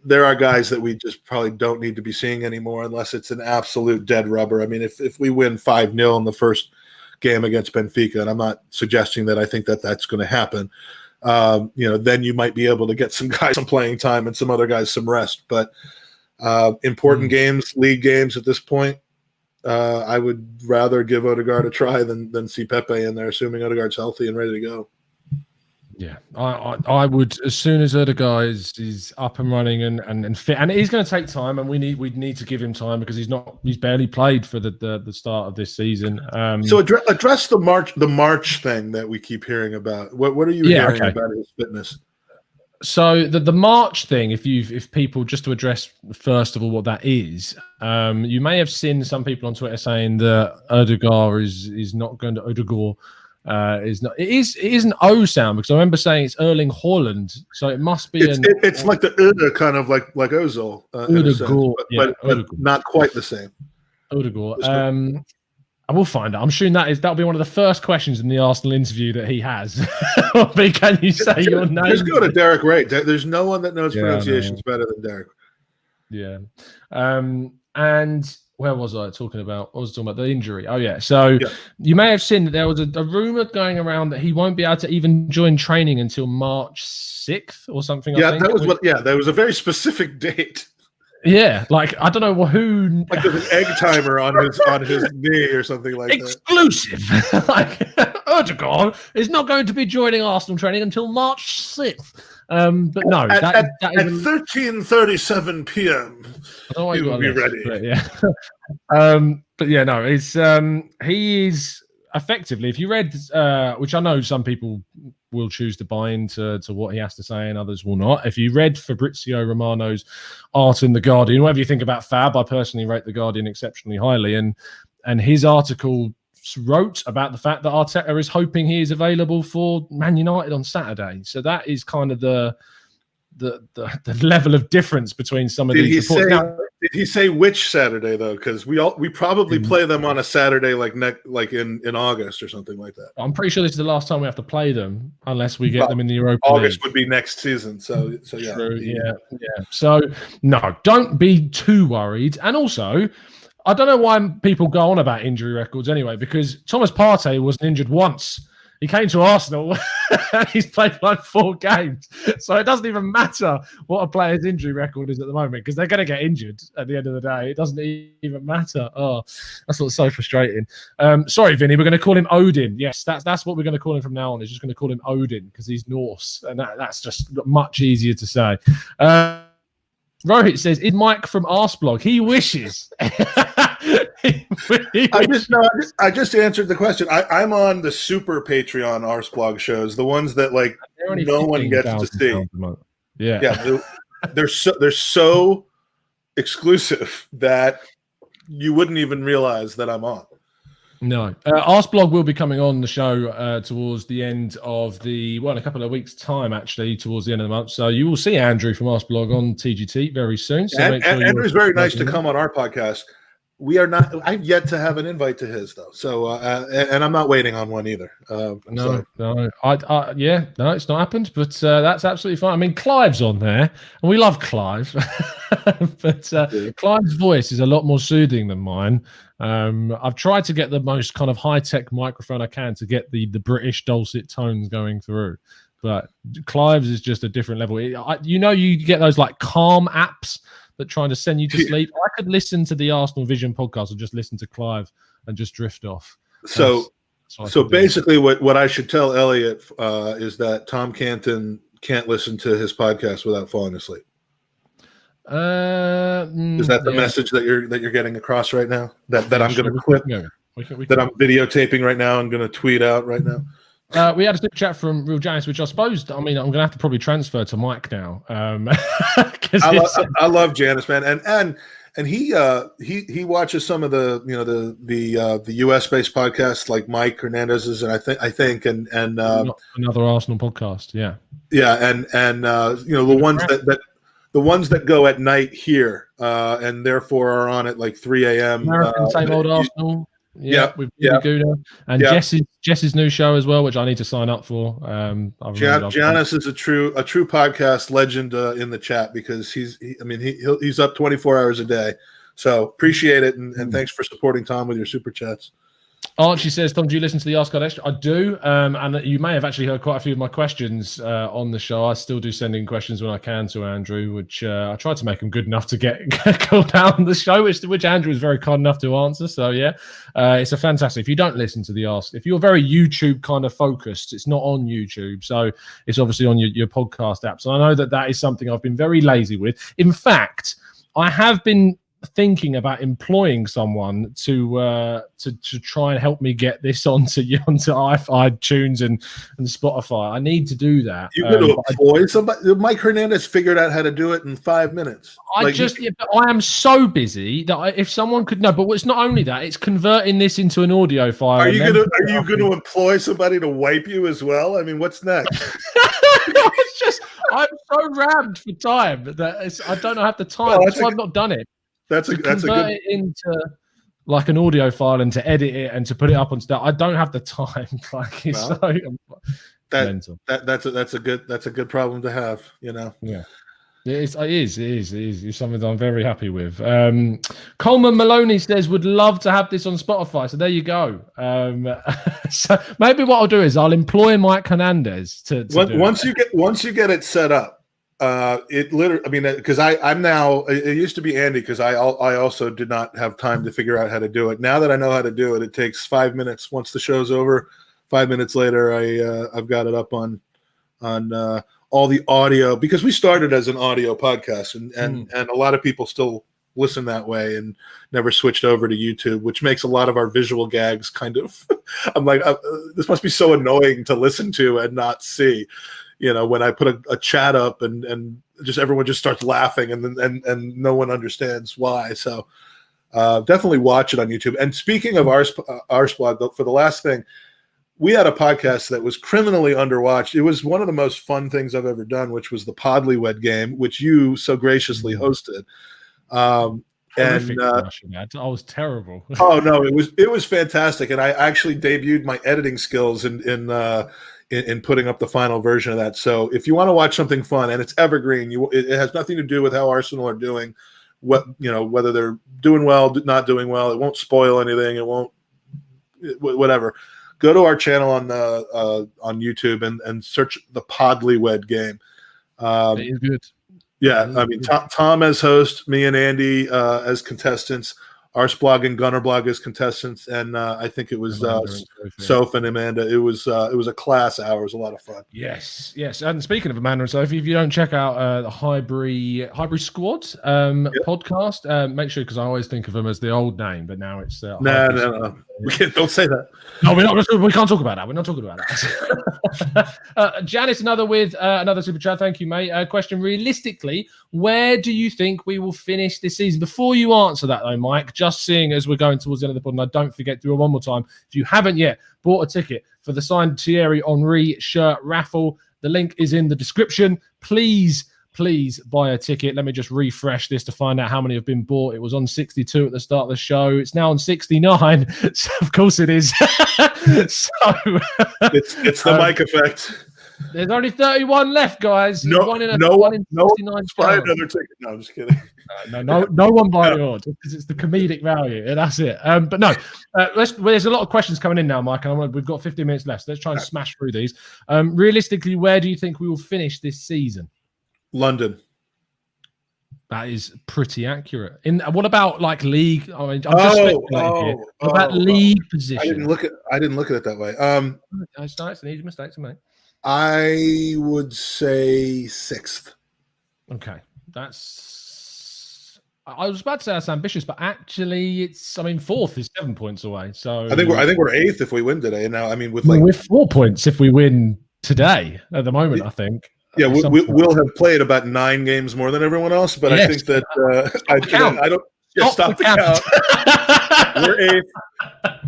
there are guys that we just probably don't need to be seeing anymore unless it's an absolute dead rubber. I mean, if we win 5-0 in the first game against Benfica, and I'm not suggesting that I think that that's going to happen, then you might be able to get some guys some playing time and some other guys some rest. But important games, league games at this point, I would rather give Odegaard a try than see Pepe in there, assuming Odegaard's healthy and ready to go. Yeah, I would, as soon as Odegaard is up and running and fit, and he's going to take time, and we need to give him time because he's barely played for the start of this season. So address the March thing that we keep hearing about. What are you hearing about his fitness? So the March thing, if people, just to address first of all what that is, you may have seen some people on Twitter saying that Odegaard is not going to Odegaard. Is not. It is an O sound because I remember saying it's Erling Haaland, so it must be. It's like the kind of like Ozil, but not quite the same. Odegaard. I will find out. I'm sure that'll be one of the first questions in the Arsenal interview that he has. Can you say your name? Just go to Derek Ray. There's no one that knows pronunciations better than Derek. Yeah. And where was I talking about? I was talking about the injury. Oh, yeah. So you may have seen that there was a rumor going around that he won't be able to even join training until March 6th or something. Yeah, that was a very specific date. Yeah, like I don't know who. Like there's an egg timer on his knee or something like exclusive. Like Odegaard is not going to be joining Arsenal training until March 6th. But no, at 13:37 p.m. He will be ready. But yeah, no, it's he is effectively. If you read, which I know some people will choose to buy into what he has to say and others will not. If you read Fabrizio Romano's art in The Guardian, whatever you think about Fab, I personally rate The Guardian exceptionally highly. And his article wrote about the fact that Arteta is hoping he is available for Man United on Saturday. So that is kind of the level of difference between some of these reports. Did he say which Saturday though? Because we probably play them on a Saturday like in August or something like that. I'm pretty sure this is the last time we have to play them unless we get them in the Europa August League. Would be next season. So yeah. True, yeah. So no, don't be too worried. And also, I don't know why people go on about injury records anyway, because Thomas Partey wasn't injured once. He came to Arsenal and he's played like 4 games. So it doesn't even matter what a player's injury record is at the moment because they're going to get injured at the end of the day. It doesn't even matter. Oh, that's what's so frustrating. Sorry, Vinny, we're going to call him Odin. Yes, that's what we're going to call him from now on. It's just going to call him Odin because he's Norse. And that's just much easier to say. Rohit says, is Mike from Arsblog? He wishes. I just answered the question. I'm on the super Patreon Arsblog shows, the ones that like no one gets to see. Yeah, they're so exclusive that you wouldn't even realize that I'm on. No. Arsblog will be coming on the show towards the end of in a couple of weeks' time, actually, towards the end of the month. So you will see Andrew from Arsblog on TGT very soon. So Andrew's very nice to come on our podcast. We are not. I've yet to have an invite to his though. So and I'm not waiting on one either. No, it's not happened. But that's absolutely fine. I mean, Clive's on there, and we love Clive. But Clive's voice is a lot more soothing than mine. I've tried to get the most kind of high-tech microphone I can to get the British dulcet tones going through. But Clive's is just a different level. You get those like calm apps that trying to send you to sleep. I could listen to the Arsenal Vision podcast or just listen to Clive and just drift off. So basically what I should tell Elliot is that Tom Canton can't listen to his podcast without falling asleep. Is that the message that you're getting across right now? That I'm going to clip, that I'm videotaping right now and going to tweet out right now? We had a super chat from Real Janice, which I suppose, I'm going to have to probably transfer to Mike now. I love Janice, man, and he watches some of the US based podcasts like Mike Hernandez's, and I think another Arsenal podcast, yeah, and the ones that go at night here, and therefore are on at like 3 a.m. Same old Arsenal. With Gooner and Jess's new show as well, which I need to sign up for. Janice is a true podcast legend in the chat because he's up 24 hours a day. So appreciate it and thanks for supporting Tom with your super chats. Archie says, Tom, do you listen to the Ask God Extra? I do. And you may have actually heard quite a few of my questions on the show. I still do send in questions when I can to Andrew, which I try to make them good enough to get called out on the show, which Andrew is very kind enough to answer. So, yeah, it's a fantastic. If you don't listen to the Ask, if you're very YouTube kind of focused, it's not on YouTube. So it's obviously on your podcast apps. And I know that is something I've been very lazy with. In fact, I have been thinking about employing someone to try and help me get this onto iTunes and Spotify. I need to do that. You're going to employ somebody. Mike Hernandez figured out how to do it in 5 minutes. But I am so busy that if someone could know. But it's not only that; it's converting this into an audio file. Are you going to employ somebody to wipe you as well? I mean, what's next? I'm so rammed for time that I don't have the time. That's why I've not done it. That's a good it into like an audio file and to edit it and to put it up on stuff. I don't have the time. Like it's mental. That's a good problem to have. You know. Yeah. It is. It's something that I'm very happy with. Coleman Maloney says would love to have this on Spotify. So there you go. So maybe what I'll do is I'll employ Mike Hernandez to once you get it set up. It literally, I mean, because I'm now, it used to be Andy because I also did not have time to figure out how to do it. Now that I know how to do it, it takes 5 minutes. Once the show's over, 5 minutes later, I've got it up on all the audio because we started as an audio podcast and a lot of people still listen that way and never switched over to YouTube, which makes a lot of our visual gags kind of, I'm like, this must be so annoying to listen to and not see. You know, when I put a chat up and just everyone just starts laughing and no one understands why. So definitely watch it on YouTube. And speaking of our Splog, for the last thing, we had a podcast that was criminally underwatched. It was one of the most fun things I've ever done, which was the Podlywed game, which you so graciously hosted. I was terrible. Oh no, it was fantastic, and I actually debuted my editing skills in putting up the final version of that. So if you want to watch something fun and it's evergreen, it has nothing to do with how Arsenal are doing, whether they're doing well, not doing well. It won't spoil anything. It won't, whatever. Go to our channel on YouTube and search the Podlywed game. It is good. Yeah, I mean, Tom as host, me and Andy as contestants, Arsblog and Gunnerblog as contestants, and I think it was Soph and Amanda. It was a class hour. It was a lot of fun. Yes. And speaking of Amanda and Sophie, if you don't check out the Highbury Squad podcast, make sure, because I always think of them as the old name, but now it's no. Don't say that. No, we can't talk about that. We're not talking about that. Janice, another super chat. Thank you, mate. Question: realistically, where do you think we will finish this season? Before you answer that, though, Mike, just seeing as we're going towards the end of the pod, and I don't forget to do it one more time. If you haven't yet bought a ticket for the signed Thierry Henry shirt raffle, the link is in the description. Please buy a ticket. Let me just refresh this to find out how many have been bought. It was on 62 at the start of the show. It's now on 69. So of course it is. It's the mic effect. There's only 31 left, guys. No one buy another ticket. No, I'm just kidding. No one buy yours because it's the comedic value, and that's it. But no, there's a lot of questions coming in now, Mike. And we've got 15 minutes left. So let's try and smash through these. Realistically, where do you think we will finish this season? London. That is pretty accurate. What about like league? I mean, I'm just speculating here. What about league position? I didn't look at it that way. It's an easy mistake to make. I would say 6th. Okay, I was about to say that's ambitious, but actually, 4th is 7 points away. So I think we're 8th if we win today. Now, I mean, we're 4 points if we win today. At the moment, I think. Yeah, we'll have played about 9 games more than everyone else, but yes. I think that I don't. Stop the count. We're 8th.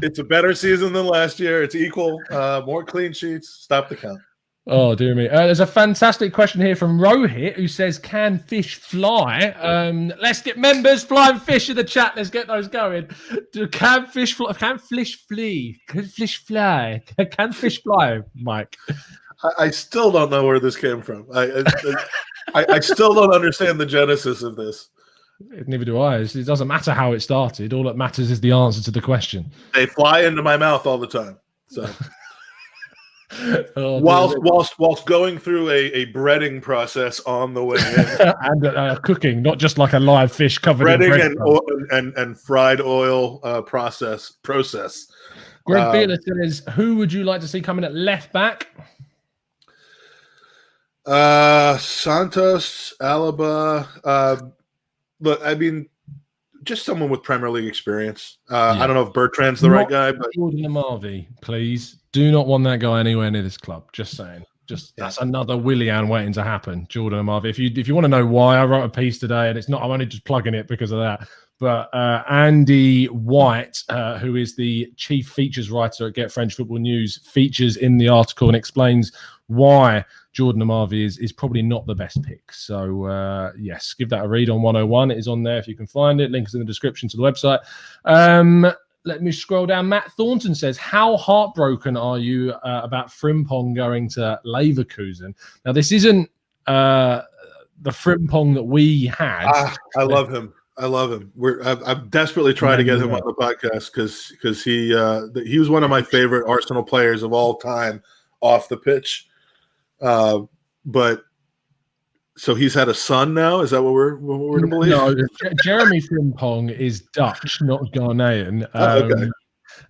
It's a better season than last year. It's equal. More clean sheets. Stop the count. Oh, dear me. There's a fantastic question here from Rohit who says, can fish fly? Let's get members, flying fish in the chat. Let's get those going. Can fish fly? Can fish flee? Can fish fly? Can fish fly, Mike? I still don't know where this came from. I still don't understand the genesis of this. Neither do I. It doesn't matter how it started. All that matters is the answer to the question. They fly into my mouth all the time. So Oh, whilst going through a breading process on the way in, and cooking, not just like a live fish covered in breading bread and fried oil process. Greg Beeler says, who would you like to see coming at left back? Santos, Alaba. Look, I mean, just someone with Premier League experience. I don't know if Bertrand's the right guy, but Jordan Amavi, please. Do not want that guy anywhere near this club. Just saying. That's another Willian waiting to happen. Jordan Amavi. If you want to know why, I wrote a piece today, and it's not. I'm only just plugging it because of that. But Andy White, who is the chief features writer at Get French Football News, features in the article and explains why Jordan Amavi is probably not the best pick. So, yes, give that a read on 101. It is on there if you can find it. Link is in the description to the website. Let me scroll down. Matt Thornton says, how heartbroken are you about Frimpong going to Leverkusen? Now, this isn't the Frimpong that we had. I love him. I'm desperately trying to get him on the podcast because he was one of my favorite Arsenal players of all time off the pitch. But so he's had a son now. Is that what we're to believe? No, Jeremy Frimpong is Dutch, not Ghanaian. Okay.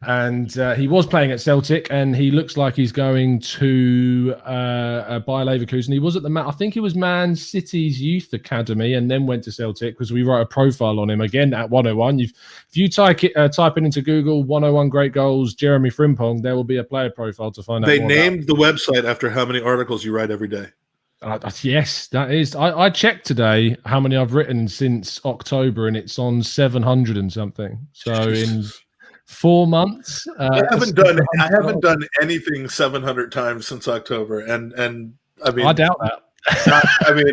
And he was playing at Celtic, and he looks like he's going to Bayer Leverkusen. He was at I think he was Man City's youth academy, and then went to Celtic because we wrote a profile on him again at 101. If you type it into Google 101 great goals Jeremy Frimpong, there will be a player profile to find out. They named the website after how many articles you write every day. Yes, that is. I checked today how many I've written since October, and it's on 700 and something. So in 4 months, I haven't done anything 700 times since October, and I mean, I doubt that. I mean,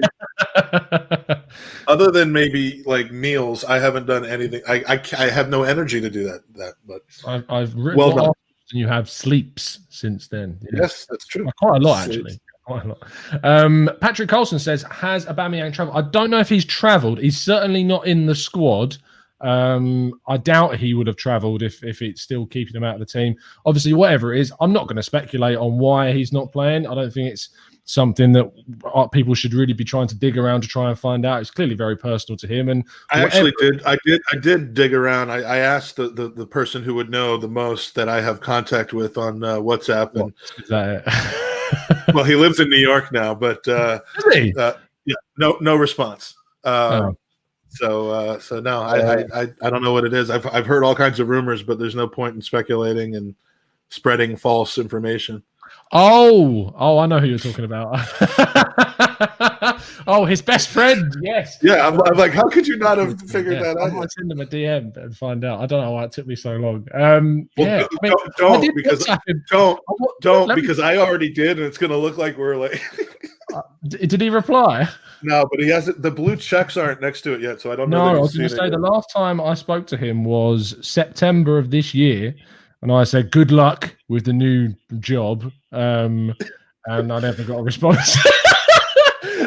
other than maybe like meals, I haven't done anything. I have no energy to do that. But I've written well done. And you have sleeps since then. Yes, that's true. Quite a lot, actually. Quite a lot. Patrick Colson says, has Aubameyang travelled? I don't know if he's travelled. He's certainly not in the squad. I doubt he would have travelled if it's still keeping him out of the team. Obviously, whatever it is, I'm not going to speculate on why he's not playing. I don't think it's something that people should really be trying to dig around to try and find out. It's clearly very personal to him. And I actually did. I did dig around. I asked the person who would know the most that I have contact with on WhatsApp. And is that it? Well, he lives in New York now, but Is he? yeah, no response. So no, I don't know what it is. I've heard all kinds of rumors, but there's no point in speculating and spreading false information. Oh, I know who you're talking about. Oh, his best friend. Yes. Yeah, I'm like, how could you not have figured that out? I might send him a DM and find out. I don't know why it took me so long. Don't because I already did, and it's going to look like we're like. Did he reply? No, but he hasn't. The blue checks aren't next to it yet, so I don't know. No, I was going to say the last time I spoke to him was September of this year, and I said good luck with the new job, and I never got a response.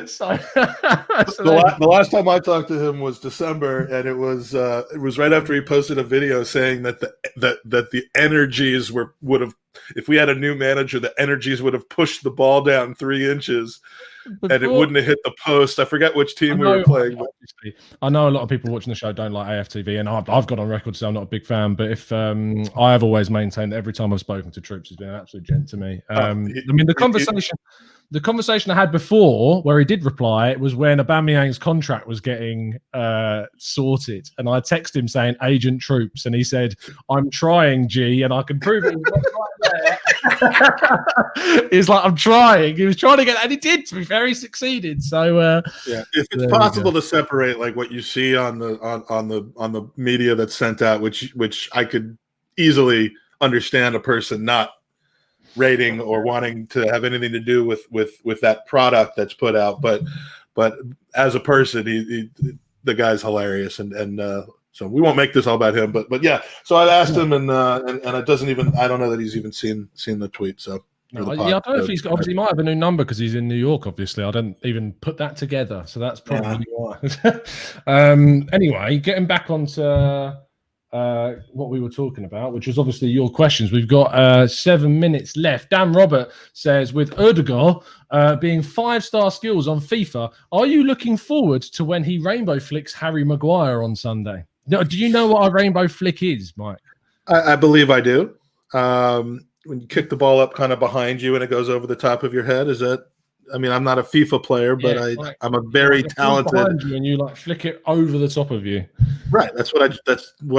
The last time I talked to him was December, and it was right after he posted a video saying that the energies would have, if we had a new manager, the energies would have pushed the ball down 3 inches. And it wouldn't have hit the post. I forget which team we were playing. I know a lot of people watching the show don't like AFTV, and I've got on record to say I'm not a big fan. But if I have always maintained that every time I've spoken to Troops, he's been an absolute gent to me. I mean, the conversation I had before, where he did reply, it was when Aubameyang's contract was getting sorted, and I texted him saying "Agent Troops," and he said, "I'm trying, G, and I can prove it." He's like, I'm trying. He was trying to get, and he did. To be fair, he succeeded. So yeah, if it's possible to separate like what you see on the media that's sent out, which I could easily understand a person not rating or wanting to have anything to do with that product that's put out, but as a person, the guy's hilarious, and so we won't make this all about him, but yeah. So I asked him, and it doesn't even. I don't know that he's even seen the tweet. So No, yeah, I don't know if he's obviously might have a new number because he's in New York. Obviously, I don't even put that together, so that's probably why. Anyway, getting back onto what we were talking about, which was obviously your questions. We've got 7 minutes left. Dan Robert says, with Odegaard being 5-star skills on FIFA, are you looking forward to when he rainbow flicks Harry Maguire on Sunday? No, do you know what a rainbow flick is, Mike? I believe I do. When you kick the ball up kind of behind you and it goes over the top of your head, is that? I mean, I'm not a FIFA player, but I'm a very talented. Behind you and you like flick it over the top of you. Right. That's what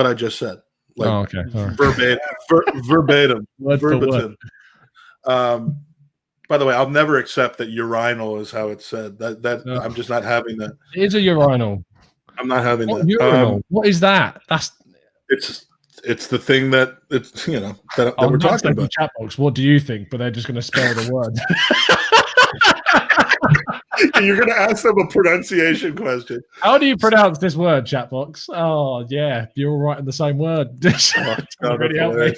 I just said. Like, oh, okay. Verbatim. Verbatim. Word verbatim. By the way, I'll never accept that urinal is how it's said. No. I'm just not having that. It is a urinal. I'm not having that. Urinal? What is that? It's the thing that it's that we're talking about. Chat box. What do you think? But they're just going to spell the word. You're going to ask them a pronunciation question. How do you pronounce this word, chat box? Oh yeah, you're all right in the same word. Really help me.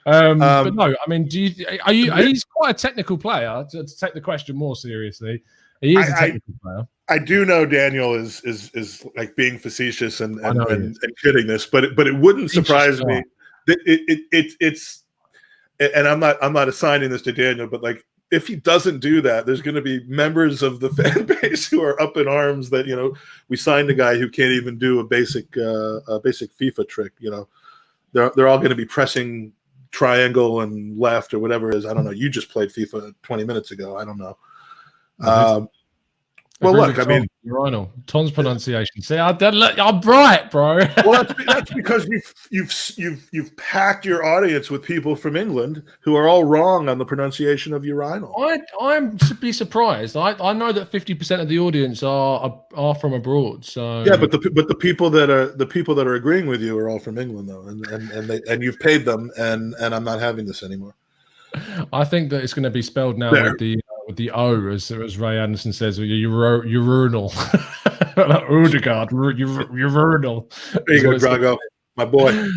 But no, I mean, he's quite a technical player. To take the question more seriously, he is a technical player. I do know Daniel is like being facetious and kidding this, but it wouldn't surprise me. It's and I'm not assigning this to Daniel, but like if he doesn't do that, there's going to be members of the fan base who are up in arms that we signed a guy who can't even do a basic FIFA trick. They're all going to be pressing triangle and left or whatever it is. I don't know. You just played FIFA 20 minutes ago. I don't know. Well, look, I mean, urinal. Tom's pronunciation. See, I'm right, bro. Well, that's because you've packed your audience with people from England who are all wrong on the pronunciation of urinal. I'm to be surprised. I know that 50% of the audience are from abroad. So yeah, but the people that are agreeing with you are all from England though, and you've paid them, and I'm not having this anymore. I think that it's going to be spelled now with the O, as Ray Anderson says, urinal. Odegaard, urinal. There you go, Drago, my boy.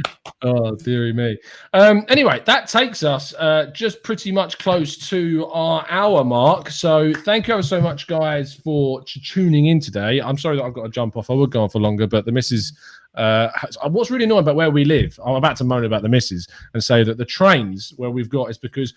Oh, dearie me. Anyway, that takes us just pretty much close to our hour mark. So thank you ever so much, guys, for tuning in today. I'm sorry that I've got to jump off. I would go on for longer, but the missus... what's really annoying about where we live, I'm about to moan about the missus and say that the trains where we've got is because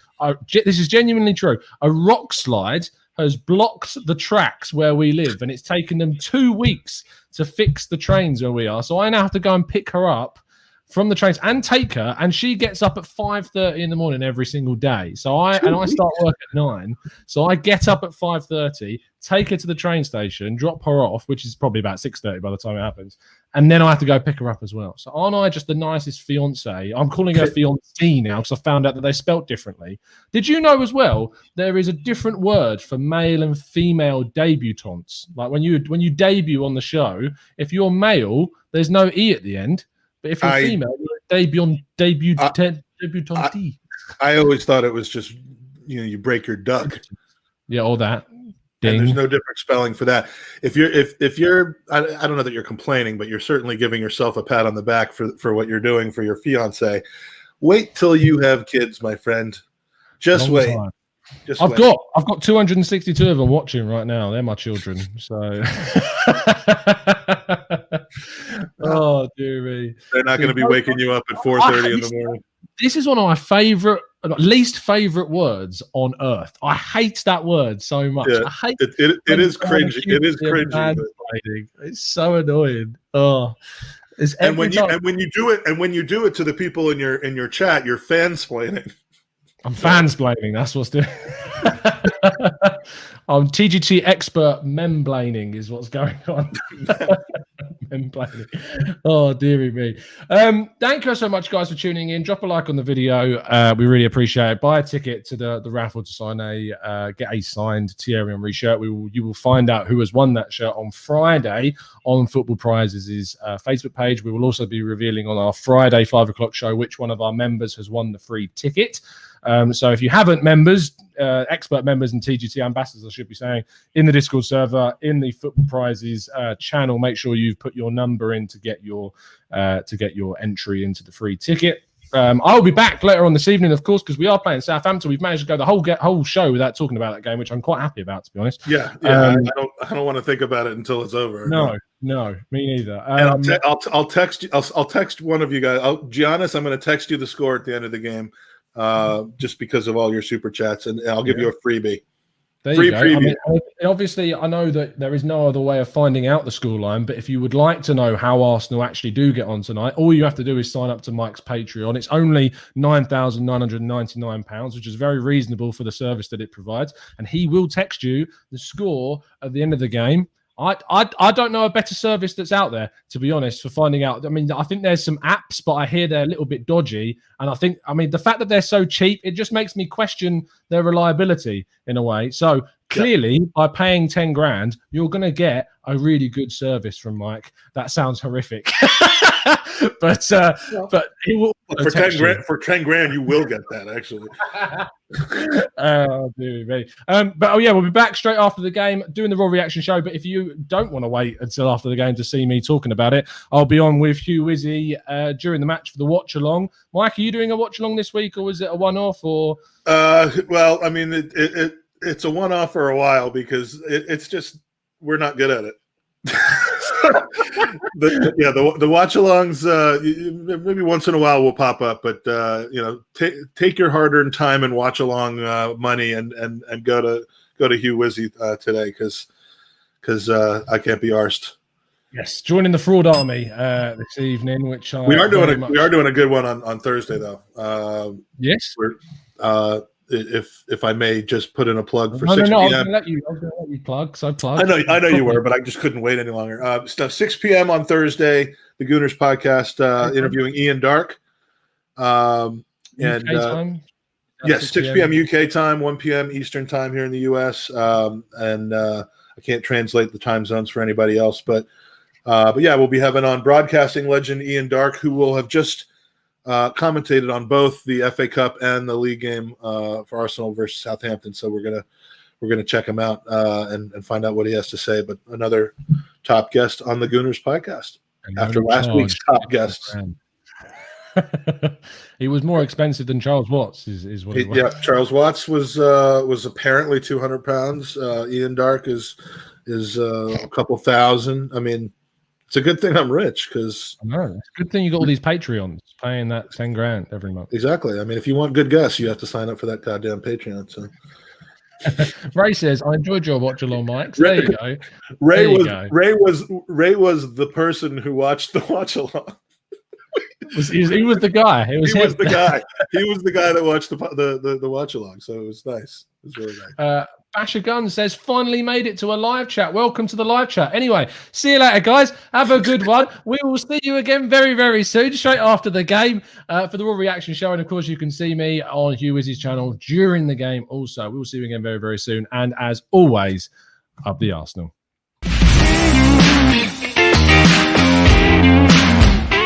this is genuinely true. A rock slide has blocked the tracks where we live, and it's taken them 2 weeks to fix the trains where we are. So I now have to go and pick her up from the trains and take her, and she gets up at 5:30 in the morning every single day. So I start work at 9. So I get up at 5:30, take her to the train station, drop her off, which is probably about 6:30 by the time it happens, and then I have to go pick her up as well. So aren't I just the nicest fiance? I'm calling her fiancée now because I found out that they spelt differently. Did you know as well there is a different word for male and female debutantes? Like when you debut on the show, if you're male, there's no E at the end. But if you're female, you're debutante. I always thought it was just you break your duck. Yeah, all that. And there's no different spelling for that. If you're I don't know that you're complaining, but you're certainly giving yourself a pat on the back for what you're doing for your fiance. Wait till you have kids, my friend. Just wait. I've got 262 of them watching right now. They're my children. So oh dear me. They're not going to be waking you up at 4:30 in the morning. This is one of my least favorite words on earth. I hate that word so much. Yeah, I hate it is cringy. It is cringy. It's so annoying. Oh, and when you do it to the people in your chat, you're fansplaining. I'm fansplaining. That's what's doing. I'm TGT expert. Memblaining is what's going on. Memblaining. Oh, dearie me. Thank you so much, guys, for tuning in. Drop a like on the video. We really appreciate it. Buy a ticket to the raffle to sign get a signed Thierry Henry shirt. You will find out who has won that shirt on Friday on Football Prizes' Facebook page. We will also be revealing on our Friday 5 o'clock show which one of our members has won the free ticket. So if you haven't, expert members and TGT ambassadors, I should be saying, in the Discord server, in the Football Prizes channel, make sure you've put your number in to get your entry into the free ticket. I'll be back later on this evening, of course, because we are playing Southampton. We've managed to go the whole show without talking about that game, which I'm quite happy about, to be honest. Yeah. I don't want to think about it until it's over. No, me neither. And I'll text you. I'll text one of you guys. Giannis, I'm going to text you the score at the end of the game, just because of all your super chats, and I'll give you a freebie. There you go. I mean, obviously, I know that there is no other way of finding out the scoreline, but if you would like to know how Arsenal actually do get on tonight, all you have to do is sign up to Mike's Patreon. It's only £9,999, which is very reasonable for the service that it provides, and he will text you the score at the end of the game. I don't know a better service that's out there, to be honest, for finding out. I mean, I think there's some apps, but I hear they're a little bit dodgy. And I mean, the fact that they're so cheap, it just makes me question their reliability in a way. So clearly, by paying 10 grand, you're going to get a really good service from Mike. That sounds horrific. but he will for 10 grand, you will get that, actually. Oh, dear me. But we'll be back straight after the game doing the Raw Reaction show. But if you don't want to wait until after the game to see me talking about it, I'll be on with Hugh Wizzy during the match for the watch along. Mike, are you doing a watch along this week, or was it a one-off? Or well, I mean, it's a one-off for a while because it's just we're not good at it. The watch-alongs maybe once in a while will pop up, but take your hard-earned time and watch-along money and go to Hugh Wizzy today because I can't be arsed. Yes, joining the fraud army this evening, which we are doing a good one on Thursday though. Yes, we're. If I may just put in a plug for 6 p.m. I was going to let you plug. So plug. I know you were, but I just couldn't wait any longer. So 6 p.m. on Thursday, the Gooners podcast interviewing Ian Darke. And yes, 6 p.m. UK time, 1 p.m. Eastern time here in the U.S. And I can't translate the time zones for anybody else, but yeah, we'll be having on broadcasting legend Ian Darke, who will have just commentated on both the FA Cup and the league game for Arsenal versus Southampton. So we're gonna check him out and find out what he has to say. But another top guest on the Gooners podcast after last week's top guests. He was more expensive than Charles Watts. Is what? Yeah, Charles Watts was apparently £200. Ian Darke is a couple thousand. I mean, it's a good thing I'm rich because I know it's a good thing you got all these Patreons paying that 10 grand every month. Exactly. I mean, if you want good guests, you have to sign up for that goddamn Patreon. So Ray says, "I enjoyed your watch along, Mike." So there you go. Ray was the person who watched the watch along. He was the guy. He was the guy. He was the guy that watched the watch along. So it was nice. It was really nice. Basher Gun says, finally made it to a live chat. Welcome to the live chat. Anyway, see you later, guys. Have a good one. We will see you again very, very soon, straight after the game for the Raw Reaction show. And, of course, you can see me on Hugh Wizzy's channel during the game also. We will see you again very, very soon. And, as always, up the Arsenal.